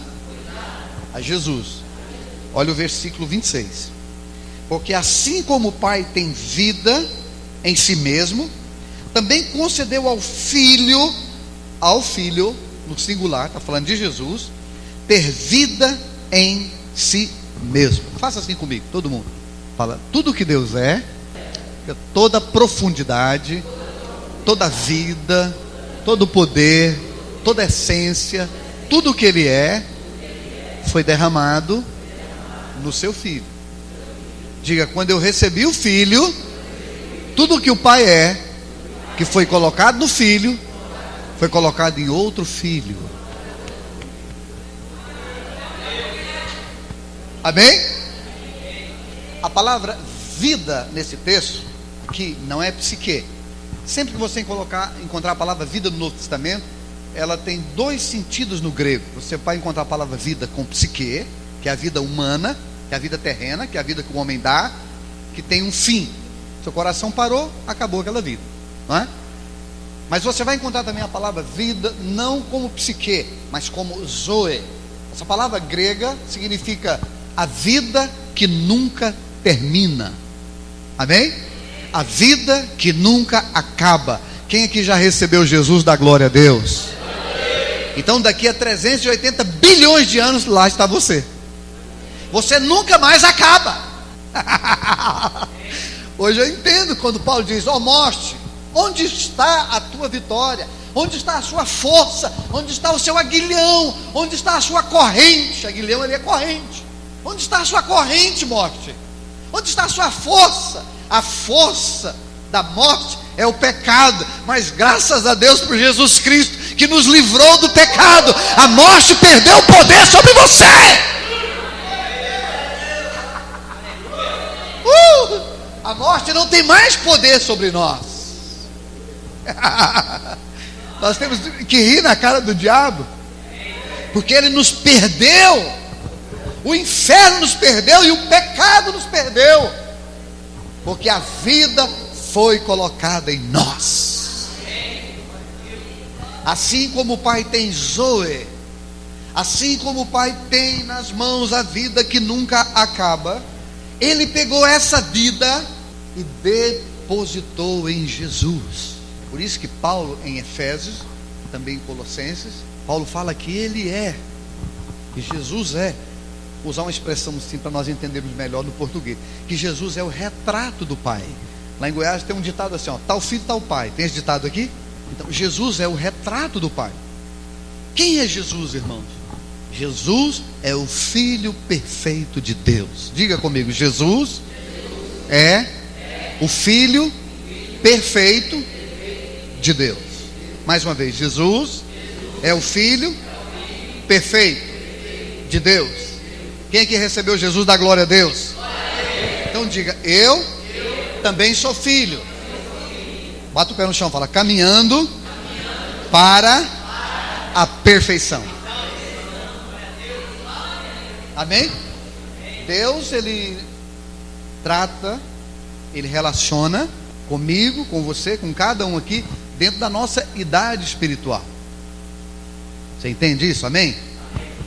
a Jesus. Olha o versículo 26. Porque assim como o Pai tem vida em si mesmo, também concedeu ao Filho, no singular, está falando de Jesus, ter vida em si mesmo. Faça assim comigo, todo mundo. Fala: tudo que Deus é, toda profundidade, toda vida, todo poder, toda essência, tudo que Ele é, foi derramado no seu Filho. Diga: quando eu recebi o Filho, tudo que o Pai é, que foi colocado no Filho, foi colocado em outro filho. Amém? A palavra vida nesse texto aqui não é psique. Sempre que você encontrar a palavra vida no Novo Testamento, ela tem dois sentidos no grego. Você vai encontrar a palavra vida com psique, que é a vida humana, que é a vida terrena, que é a vida que o homem dá, que tem um fim. Seu coração parou, acabou aquela vida, não é? Mas você vai encontrar também a palavra vida não como psique, mas como zoe. Essa palavra grega significa a vida que nunca termina. Amém? A vida que nunca acaba. Quem aqui já recebeu Jesus? Da glória a Deus. Então daqui a 380 bilhões de anos, lá está você. Você nunca mais acaba. Hoje eu entendo quando Paulo diz: ó morte, onde está a tua vitória? Onde está a sua força? Onde está o seu aguilhão? Onde está a sua corrente? Aguilhão, ele é corrente. Onde está a sua corrente, morte? Onde está a sua força? A força da morte é o pecado, mas graças a Deus por Jesus Cristo, que nos livrou do pecado. A morte perdeu o poder sobre você. A morte não tem mais poder sobre nós. Nós temos que rir na cara do diabo, porque ele nos perdeu. O inferno nos perdeu e o pecado nos perdeu, porque a vida foi colocada em nós. Assim como o Pai tem zoe, assim como o Pai tem nas mãos a vida que nunca acaba, Ele pegou essa vida e depositou em Jesus. Por isso que Paulo, em Efésios, também em Colossenses, Paulo fala que ele é, que Jesus é, vou usar uma expressão assim para nós entendermos melhor no português, que Jesus é o retrato do Pai. Lá em Goiás tem um ditado assim, ó, tal filho, tal pai. Tem esse ditado aqui? Então, Jesus é o retrato do Pai. Quem é Jesus, irmãos? Jesus é o Filho perfeito de Deus. Diga comigo, Jesus é o Filho perfeito de Deus. Mais uma vez, Jesus é o Filho perfeito de Deus. Quem é que recebeu Jesus da glória a Deus? Então diga, eu também sou filho. Bata o pé no chão, fala, caminhando para a perfeição. Amém? Deus, Ele trata, Ele relaciona comigo, com você, com cada um aqui, dentro da nossa idade espiritual. Você entende isso? Amém?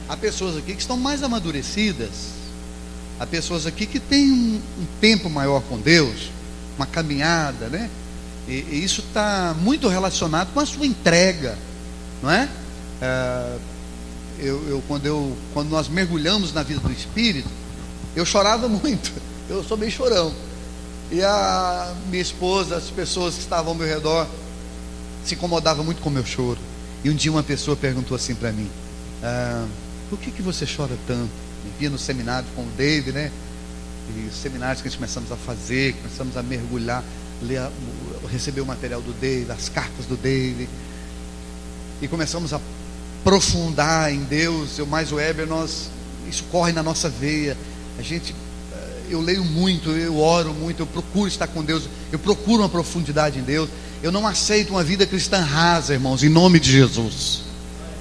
Há pessoas aqui que estão mais amadurecidas, há pessoas aqui que têm um tempo maior com Deus, uma caminhada, né? E isso está muito relacionado com a sua entrega, não é? Quando nós mergulhamos na vida do Espírito, eu chorava muito, eu sou meio chorão, e a minha esposa, as pessoas que estavam ao meu redor se incomodavam muito com o meu choro. E um dia uma pessoa perguntou assim para mim, por que você chora tanto? Eu via no seminário com o David, né? E os seminários que a gente começamos a fazer, começamos a mergulhar, receber o material do David, as cartas do David, e começamos a aprofundar em Deus. Eu mais o Weber, isso corre na nossa veia. Eu leio muito, eu oro muito, eu procuro estar com Deus, eu procuro uma profundidade em Deus. Eu não aceito uma vida cristã rasa, irmãos, em nome de Jesus,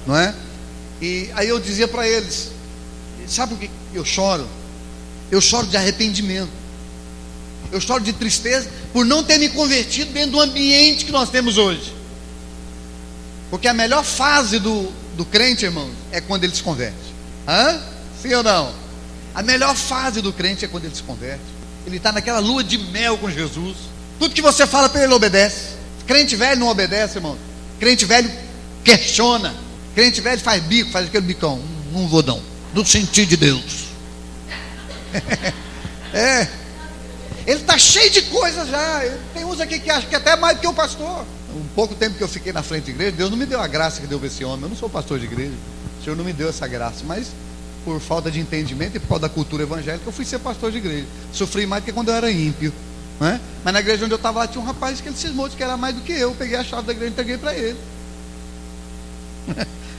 não é? E aí eu dizia para eles, sabe por que eu choro? Eu choro de arrependimento, eu choro de tristeza por não ter me convertido dentro do ambiente que nós temos hoje. Porque a melhor fase do crente, irmãos, é quando ele se converte. Sim ou não? A melhor fase do crente é quando ele se converte. Ele está naquela lua de mel com Jesus. Tudo que você fala para ele, ele obedece. Crente velho não obedece, irmão. Crente velho questiona. Crente velho faz bico, faz aquele bicão. Não vou não, do sentir de Deus. Ele está cheio de coisas já. Tem uns aqui que acham que até mais do que o pastor. Um pouco tempo que eu fiquei na frente da igreja, Deus não me deu a graça que deu para esse homem. Eu não sou pastor de igreja, o Senhor não me deu essa graça. Mas por falta de entendimento e por causa da cultura evangélica, eu fui ser pastor de igreja. Sofri mais do que quando eu era ímpio, não é? Mas na igreja onde eu estava lá tinha um rapaz que ele cismou de que era mais do que eu. Peguei a chave da igreja e entreguei para ele.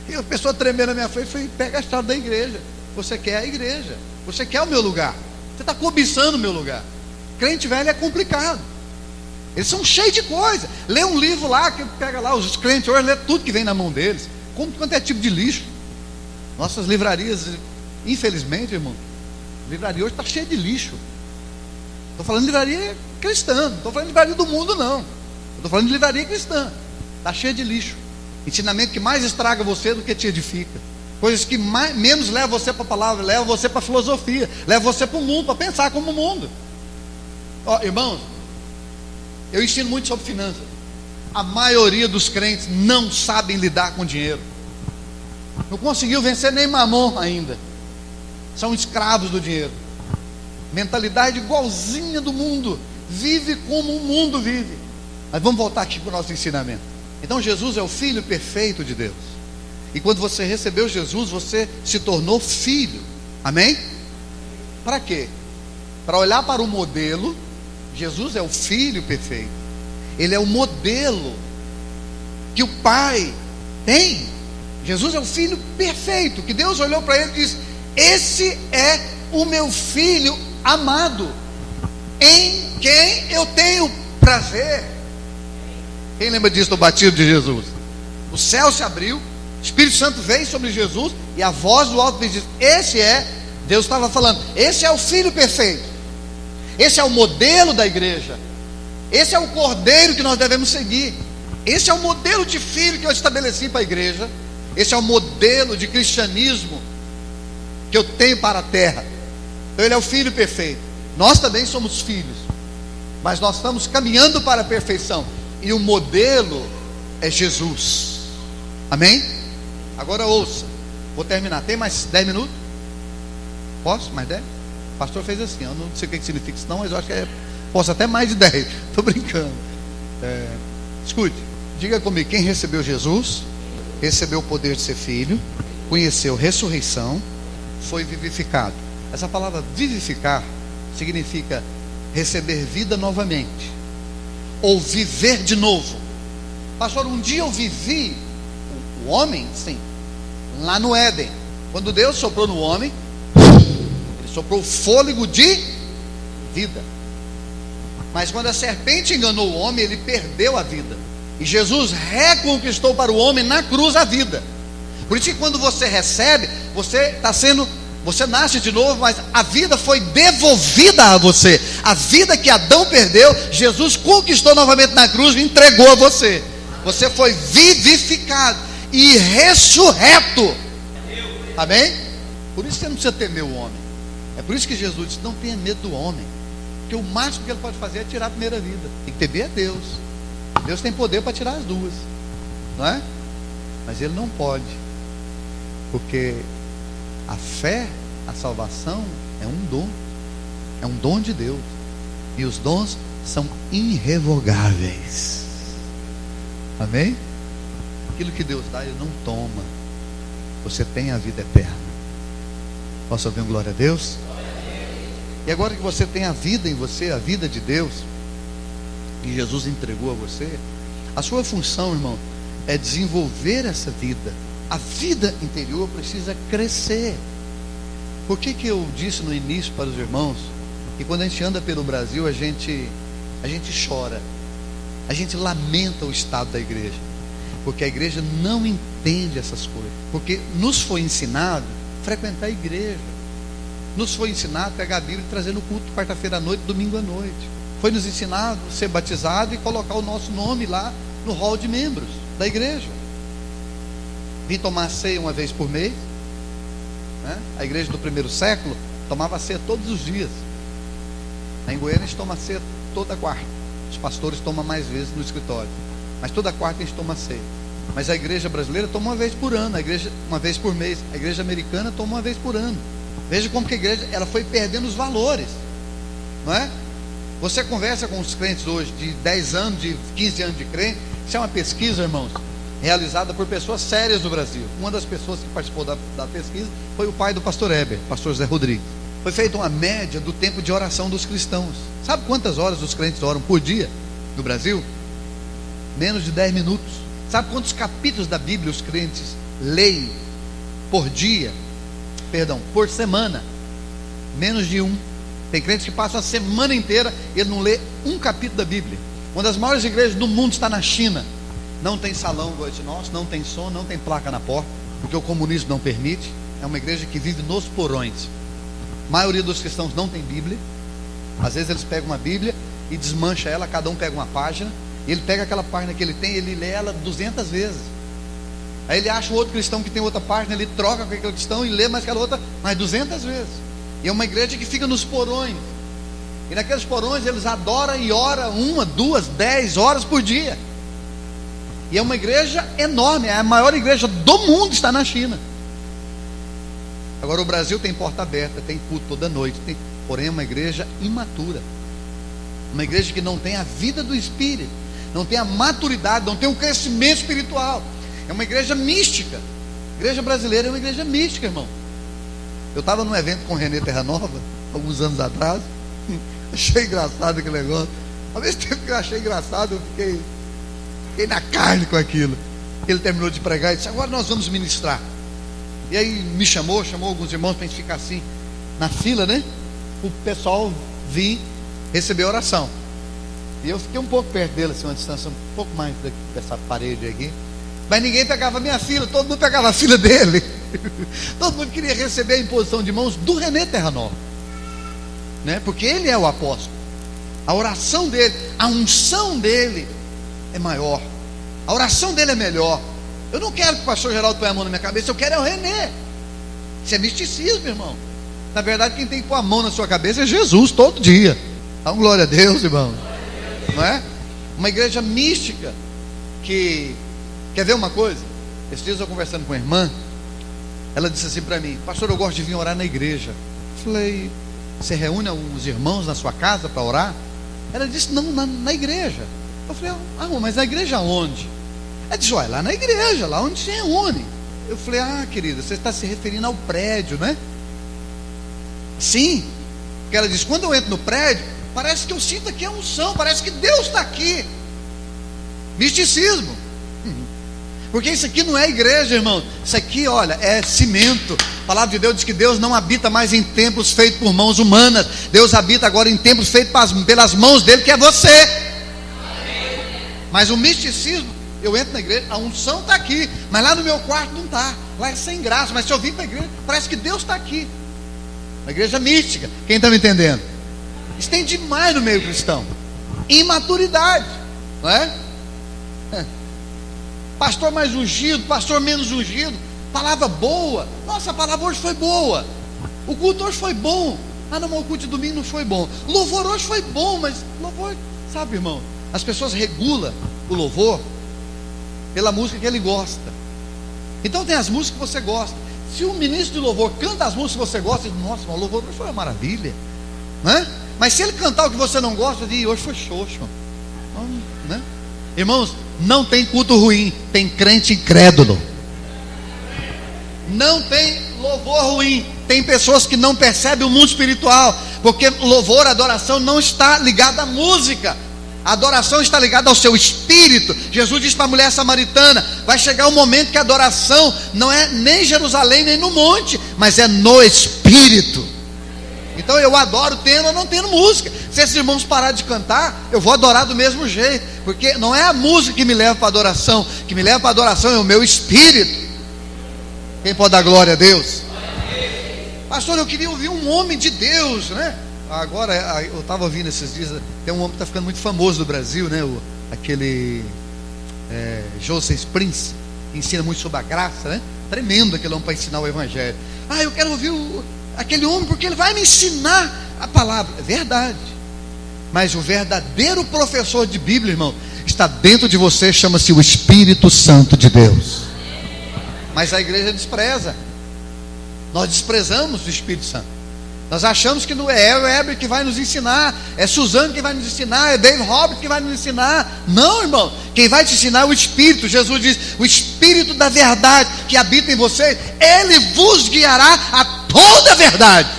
E a pessoa tremendo na minha frente, falei, pega a chave da igreja. Você quer a igreja, você quer o meu lugar, você está cobiçando o meu lugar. Crente velho é complicado. Eles são cheios de coisa. Lê um livro lá, que pega lá, os crentes hoje lê tudo que vem na mão deles, como quanto é tipo de lixo. Nossas livrarias, infelizmente, irmão, a livraria hoje está cheia de lixo. Estou falando de livraria cristã, não estou falando de livraria do mundo, não. Estou falando de livraria cristã. Está cheia de lixo. Ensinamento que mais estraga você do que te edifica. Coisas que menos levam você para a palavra, levam você para a filosofia, levam você para o mundo, para pensar como o mundo. Irmãos, eu ensino muito sobre finanças. A maioria dos crentes não sabem lidar com dinheiro. Não conseguiu vencer nem Mamon ainda. São escravos do dinheiro. Mentalidade igualzinha do mundo. Vive como o mundo vive. Mas vamos voltar aqui para o nosso ensinamento. Então Jesus é o Filho perfeito de Deus. E quando você recebeu Jesus, você se tornou filho. Amém? Para quê? Para olhar para o modelo. Jesus é o Filho perfeito. Ele é o modelo que o Pai tem. Jesus é o Filho perfeito, que Deus olhou para ele e disse: esse é o meu Filho amado, em quem eu tenho prazer. Quem lembra disso do batismo de Jesus? O céu se abriu, o Espírito Santo veio sobre Jesus, e a voz do alto diz: esse é, Deus estava falando, esse é o Filho perfeito, esse é o modelo da igreja, esse é o cordeiro que nós devemos seguir, esse é o modelo de filho que eu estabeleci para a igreja, esse é o modelo de cristianismo que eu tenho para a terra. Então ele é o Filho perfeito. Nós também somos filhos, mas nós estamos caminhando para a perfeição, e o modelo é Jesus. Amém? Agora ouça, vou terminar. Tem mais 10 minutos? Posso? Mais 10? O pastor fez assim, eu não sei o que significa isso não, mas eu acho que posso até mais de 10. Estou brincando. Escute, diga comigo, quem recebeu Jesus, recebeu o poder de ser filho, conheceu ressurreição, foi vivificado. Essa palavra vivificar significa receber vida novamente, ou viver de novo. Pastor, um dia eu vivi o homem, sim, lá no Éden, quando Deus soprou no homem, Ele soprou o fôlego de vida. Mas quando a serpente enganou o homem, ele perdeu a vida. E Jesus reconquistou para o homem na cruz a vida. Por isso que quando você recebe, você nasce de novo, mas a vida foi devolvida a você. A vida que Adão perdeu, Jesus conquistou novamente na cruz e entregou a você. Você foi vivificado e ressurreto. Amém? Por isso você não precisa temer o homem. É por isso que Jesus disse, não tenha medo do homem, porque o máximo que ele pode fazer é tirar a primeira vida. Tem que temer a Deus. Deus tem poder para tirar as duas, não é? Mas Ele não pode, porque a fé, a salvação é um dom de Deus, e os dons são irrevogáveis. Amém? Aquilo que Deus dá, Ele não toma. Você tem a vida eterna. Posso ouvir um glória a Deus? E agora que você tem a vida em você, a vida de Deus, que Jesus entregou a você, a sua função, irmão, é desenvolver essa vida. A vida interior precisa crescer. Por que eu disse no início para os irmãos que quando a gente anda pelo Brasil, a gente chora, a gente lamenta o estado da igreja, porque a igreja não entende essas coisas. Porque nos foi ensinado frequentar a igreja, nos foi ensinado pegar a Bíblia e trazer no culto quarta-feira à noite, domingo à noite. Foi nos ensinado a ser batizado e colocar o nosso nome lá no hall de membros da igreja. Vim tomar ceia uma vez por mês, né? A igreja do primeiro século tomava ceia todos os dias. Em Goiânia a gente toma ceia toda quarta. Os pastores tomam mais vezes no escritório, mas toda quarta a gente toma ceia. Mas a igreja brasileira toma uma vez por ano, a igreja uma vez por mês. A igreja americana toma uma vez por ano. Veja como que a igreja ela foi perdendo os valores, não é? Você conversa com os crentes hoje de 10 anos, de 15 anos de crente. Isso é uma pesquisa, irmãos, realizada por pessoas sérias do Brasil. Uma das pessoas que participou da pesquisa foi o pai do pastor Heber, pastor Zé Rodrigues. Foi feita uma média do tempo de oração dos cristãos. Sabe quantas horas os crentes oram por dia no Brasil? Menos de 10 minutos. Sabe quantos capítulos da Bíblia os crentes leem por semana? Menos de um. Tem crentes que passam a semana inteira e ele não lê um capítulo da Bíblia. Uma das maiores igrejas do mundo está na China. Não tem salão igual esse nosso, não tem som, não tem placa na porta, porque o comunismo não permite. É uma igreja que vive nos porões. A maioria dos cristãos não tem Bíblia. Às vezes eles pegam uma Bíblia e desmancha ela, cada um pega uma página. E ele pega aquela página que ele tem, ele lê ela 200 vezes. Aí ele acha um outro cristão que tem outra página, ele troca com aquele cristão e lê mais aquela outra, mais 200 vezes. E é uma igreja que fica nos porões. E naqueles porões eles adoram e oram 1, 2, 10 horas por dia. E é uma igreja enorme, é a maior igreja do mundo, está na China. Agora o Brasil tem porta aberta, tem culto toda noite, porém é uma igreja imatura. Uma igreja que não tem a vida do Espírito, não tem a maturidade, não tem o crescimento espiritual. É uma igreja mística. A igreja brasileira é uma igreja mística, irmão. Eu estava num evento com o Renê Terra Nova, alguns anos atrás. Achei engraçado aquele negócio. Ao mesmo tempo que eu achei engraçado, eu fiquei na carne com aquilo. Ele terminou de pregar e disse: agora nós vamos ministrar. E aí me chamou alguns irmãos para a gente ficar assim, na fila, né? O pessoal vir receber oração. E eu fiquei um pouco perto dele, assim, uma distância um pouco mais dessa parede aqui. Mas ninguém pegava a minha fila, todo mundo pegava a fila dele. Todo mundo queria receber a imposição de mãos do Renê Terra Nova, né? Porque ele é o apóstolo. A oração dele, a unção dele é maior. A oração dele é melhor. Eu não quero que o pastor Geraldo ponha a mão na minha cabeça, eu quero é o Renê. Isso é misticismo, irmão. Na verdade, quem tem que pôr a mão na sua cabeça é Jesus, todo dia. Dá uma glória a Deus, irmão. Não é? Uma igreja mística que... Quer ver uma coisa? Esses dias eu conversando com a irmã, ela disse assim para mim: pastor, eu gosto de vir orar na igreja. Eu falei: você reúne os irmãos na sua casa para orar? Ela disse: não, na igreja. Eu falei: mas na igreja onde? Ela disse: olha, lá na igreja, lá onde se reúne. Eu falei: querida, você está se referindo ao prédio, né? Sim. Porque ela disse: quando eu entro no prédio, parece que eu sinto aqui a unção, parece que Deus está aqui. Misticismo. Porque isso aqui não é igreja, irmão. Isso aqui, olha, é cimento. A palavra de Deus diz que Deus não habita mais em templos feitos por mãos humanas. Deus habita agora em templos feitos pelas mãos dele, que é você. Mas o misticismo, eu entro na igreja, a unção está aqui, mas lá no meu quarto não está. Lá é sem graça. Mas se eu vim para a igreja, parece que Deus está aqui. A igreja mística. Quem está me entendendo? Isso tem demais no meio cristão. Imaturidade, não é? Pastor mais ungido, pastor menos ungido, palavra boa. Nossa, a palavra hoje foi boa. O culto hoje foi bom. Não, o culto de domingo não foi bom. O louvor hoje foi bom, mas louvor, sabe, irmão? As pessoas regulam o louvor pela música que ele gosta. Então tem as músicas que você gosta. Se o ministro de louvor canta as músicas que você gosta, diz: nossa, o louvor hoje foi uma maravilha, né? Mas se ele cantar o que você não gosta, diz: hoje foi xoxo, né? Irmãos, não tem culto ruim, tem crente incrédulo. Não tem louvor ruim, tem pessoas que não percebem o mundo espiritual, porque louvor, adoração não está ligado à música. A adoração está ligada ao seu espírito. Jesus disse para a mulher samaritana: vai chegar um momento que a adoração não é nem em Jerusalém, nem no monte, mas é no espírito. Então eu adoro tendo ou não tendo música. Se esses irmãos pararem de cantar, eu vou adorar do mesmo jeito, porque não é a música que me leva para a adoração. O que me leva para a adoração é o meu espírito. Quem pode dar glória a Deus? Pastor, eu queria ouvir um homem de Deus, né? Agora, eu estava ouvindo esses dias, tem um homem que está ficando muito famoso no Brasil, né? Aquele Joseph Prince, que ensina muito sobre a graça, né? Tremendo aquele homem para ensinar o evangelho. Eu quero ouvir aquele homem porque ele vai me ensinar a palavra. É verdade. Mas o verdadeiro professor de Bíblia, irmão, está dentro de você, chama-se o Espírito Santo de Deus. Mas a igreja despreza. Nós desprezamos o Espírito Santo. Nós achamos que não é o Heber que vai nos ensinar, é Suzane que vai nos ensinar, é Dave Roberts que vai nos ensinar. Não, irmão, quem vai te ensinar é o Espírito. Jesus diz: o Espírito da verdade que habita em você, ele vos guiará a toda a verdade.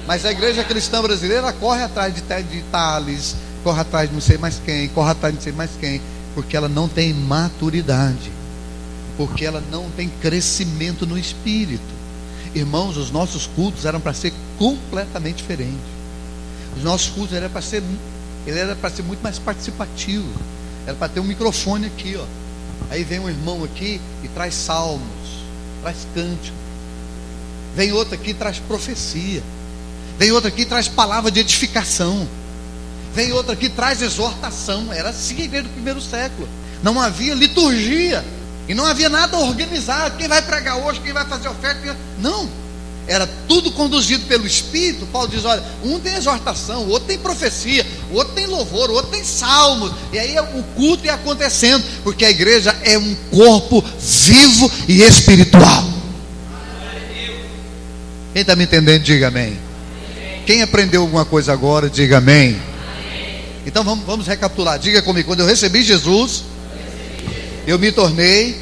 Mas a igreja cristã brasileira corre atrás de Tales, corre atrás de não sei mais quem, corre atrás de não sei mais quem, porque ela não tem maturidade, porque ela não tem crescimento no Espírito. Irmãos, os nossos cultos eram para ser completamente diferentes. Os nossos cultos era para ser muito mais participativo. Era para ter um microfone aqui, ó. Aí vem um irmão aqui e traz salmos, traz cântico. Vem outro aqui e traz profecia. Vem outro aqui e traz palavra de edificação. Vem outro aqui e traz exortação. Era assim a igreja do primeiro século. Não havia liturgia. E não havia nada organizado. Quem vai pregar hoje, quem vai fazer oferta. Não. Era tudo conduzido pelo Espírito. Paulo diz: olha, um tem exortação, o outro tem profecia, o outro tem louvor, o outro tem salmos. E aí o culto ia acontecendo, porque a igreja é um corpo vivo e espiritual. Quem está me entendendo, diga amém. Quem aprendeu alguma coisa agora, diga amém. Então vamos recapitular. Diga comigo: quando eu recebi Jesus, eu me tornei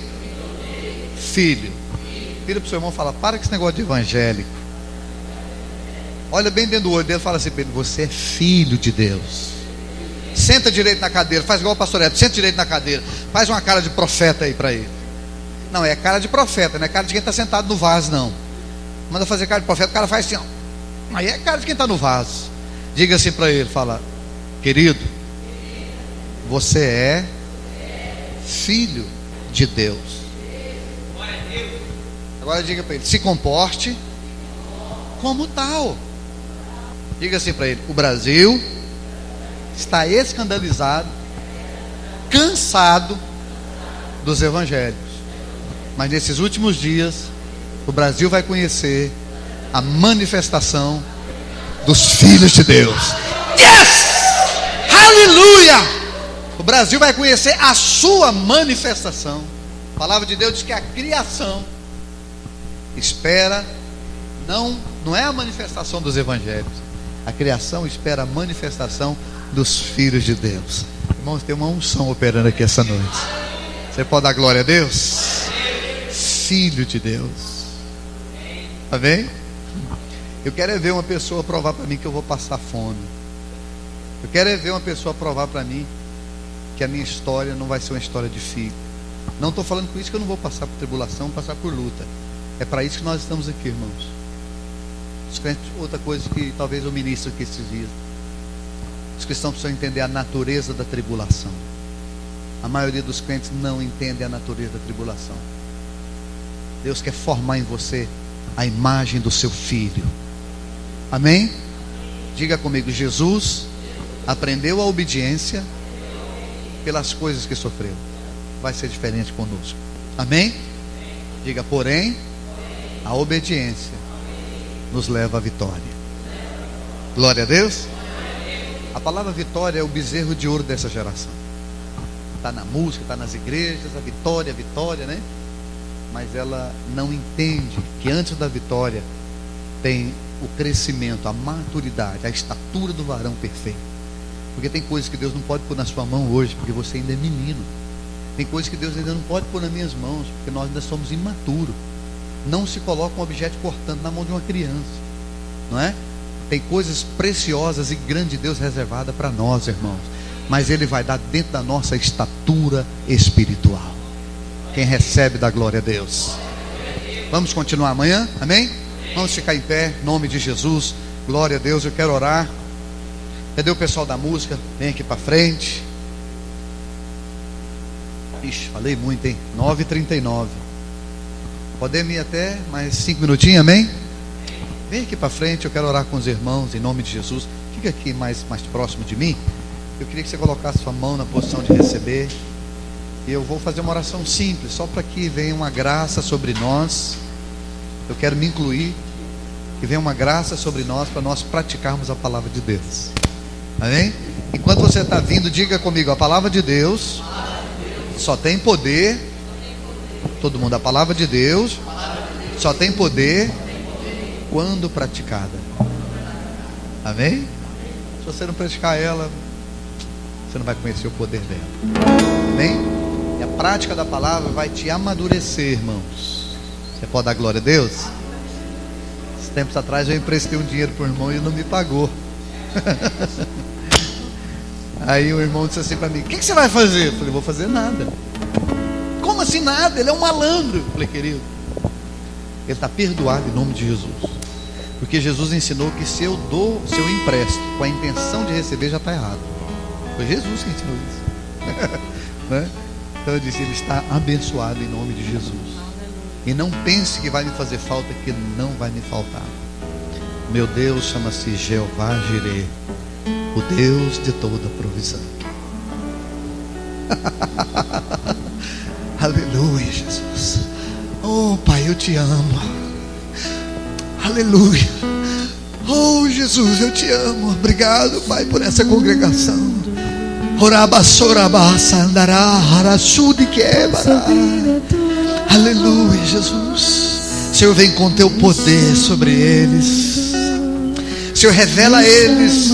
filho. Vira para o seu irmão e fala: para com esse negócio de evangélico. Olha bem dentro do olho dele e fala assim: você é filho de Deus. Senta direito na cadeira. Faz igual o pastor Edson. Senta direito na cadeira. Faz uma cara de profeta aí para ele. Não, é cara de profeta, não é cara de quem está sentado no vaso, não. Manda fazer cara de profeta. O cara faz assim, ó. Aí é cara de quem está no vaso. Diga assim para ele: fala, querido, você é filho de Deus. Agora diga para ele: se comporte como tal. Diga assim para ele: o Brasil está escandalizado, cansado dos evangelhos, mas nesses últimos dias o Brasil vai conhecer a manifestação dos filhos de Deus. Yes! Aleluia! O Brasil vai conhecer a sua manifestação. A palavra de Deus diz que a criação espera, não é a manifestação dos evangelhos. A criação espera a manifestação dos filhos de Deus. Irmãos, tem uma unção operando aqui essa noite. Você pode dar glória a Deus? Filho de Deus. Amém? Eu quero é ver uma pessoa provar para mim que eu vou passar fome. Eu quero é ver uma pessoa provar para mim que a minha história não vai ser uma história de filho. Não estou falando com isso que eu não vou passar por tribulação, passar por luta. É para isso que nós estamos aqui, irmãos. Os crentes, outra coisa que talvez eu ministro aqui esses dias. Os cristãos precisam entender a natureza da tribulação. A maioria dos crentes não entende a natureza da tribulação. Deus quer formar em você a imagem do seu filho. Amém? Diga comigo: Jesus aprendeu a obediência pelas coisas que sofreu. Vai ser diferente conosco. Amém? Diga: porém, a obediência nos leva à vitória. Glória a Deus. A palavra vitória é o bezerro de ouro dessa geração. Está na música, está nas igrejas, a vitória, né? Mas ela não entende que antes da vitória tem o crescimento, a maturidade, a estatura do varão perfeito. Porque tem coisas que Deus não pode pôr na sua mão hoje, porque você ainda é menino. Tem coisas que Deus ainda não pode pôr nas minhas mãos, porque nós ainda somos imaturos. Não se coloca um objeto cortante na mão de uma criança, não é? Tem coisas preciosas e grandes de Deus reservada para nós, irmãos. Mas Ele vai dar dentro da nossa estatura espiritual. Quem recebe, dá glória a Deus. Vamos continuar amanhã, amém? Vamos ficar em pé, em nome de Jesus. Glória a Deus. Eu quero orar. Cadê o pessoal da música? Vem aqui para frente. Ixi, falei muito, hein? 9h39. Podemos ir até mais 5 minutinhos, amém? Vem aqui para frente, eu quero orar com os irmãos em nome de Jesus. Fica aqui mais próximo de mim. Eu queria que você colocasse sua mão na posição de receber. E eu vou fazer uma oração simples, só para que venha uma graça sobre nós. Eu quero me incluir. Que venha uma graça sobre nós, para nós praticarmos a palavra de Deus. Amém? Enquanto você está vindo, diga comigo: a palavra de Deus só tem poder. Todo mundo, a palavra de Deus só tem poder quando praticada. Amém? Se você não praticar ela, você não vai conhecer o poder dela. Amém? E a prática da palavra vai te amadurecer, irmãos. Você pode dar glória a Deus? Esses tempos atrás eu emprestei um dinheiro para o irmão e ele não me pagou. Aí o irmão disse assim para mim: o que você vai fazer? Eu falei: vou fazer nada. Como assim nada? Ele é um malandro. Eu falei: querido, ele está perdoado em nome de Jesus. Porque Jesus ensinou que se eu empresto com a intenção de receber, já está errado. Foi Jesus que ensinou isso. Né? Então eu disse: ele está abençoado em nome de Jesus. E não pense que vai me fazer falta, que não vai me faltar. Meu Deus chama-se Jeová Jireh, o Deus de toda provisão. Aleluia, Jesus. Oh Pai, eu te amo. Aleluia. Oh Jesus, eu te amo. Obrigado, Pai, por essa congregação. Aleluia, Jesus. Senhor, vem com teu poder sobre eles. Senhor, revela a eles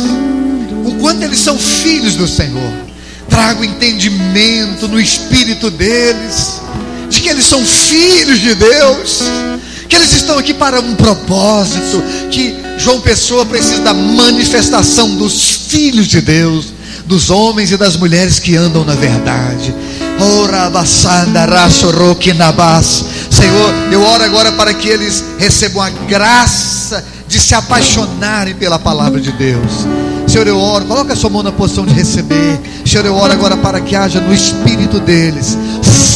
o quanto eles são filhos do Senhor. Traga o entendimento no espírito deles de que eles são filhos de Deus, que eles estão aqui para um propósito, que João Pessoa precisa da manifestação dos filhos de Deus, dos homens e das mulheres que andam na verdade. Senhor, eu oro agora para que eles recebam a graça de se apaixonarem pela palavra de Deus. Senhor, eu oro, coloca a sua mão na posição de receber. Senhor, eu oro agora para que haja no espírito deles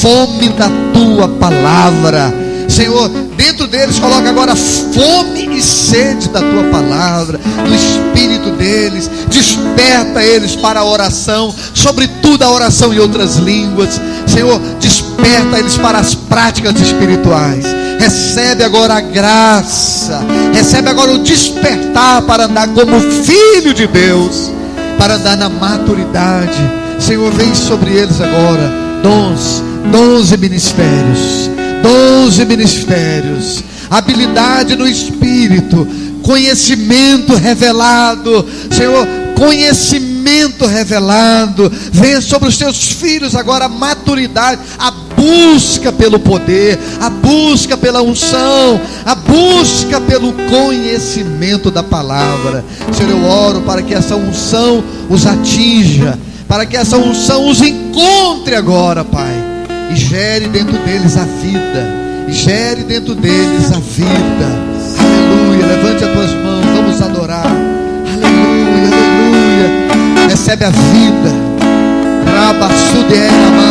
fome da tua palavra. Senhor, dentro deles coloca agora fome e sede da tua palavra, no espírito deles. Desperta eles para a oração, sobretudo a oração em outras línguas. Senhor, desperta eles para as práticas espirituais. Recebe agora a graça, recebe agora o despertar para andar como filho de Deus, para andar na maturidade. Senhor, vem sobre eles agora dons, 12 ministérios, 12 ministérios, habilidade no Espírito, conhecimento revelado, Senhor, conhecimento revelado. Venha sobre os teus filhos agora a maturidade, a busca pelo poder, a busca pela unção, a busca pelo conhecimento da palavra. Senhor, eu oro para que essa unção os atinja, para que essa unção os encontre agora, Pai, e gere dentro deles a vida, e gere dentro deles a vida. Aleluia. Levante as tuas mãos, vamos adorar. Aleluia, aleluia. Recebe a vida. Rabassudeira.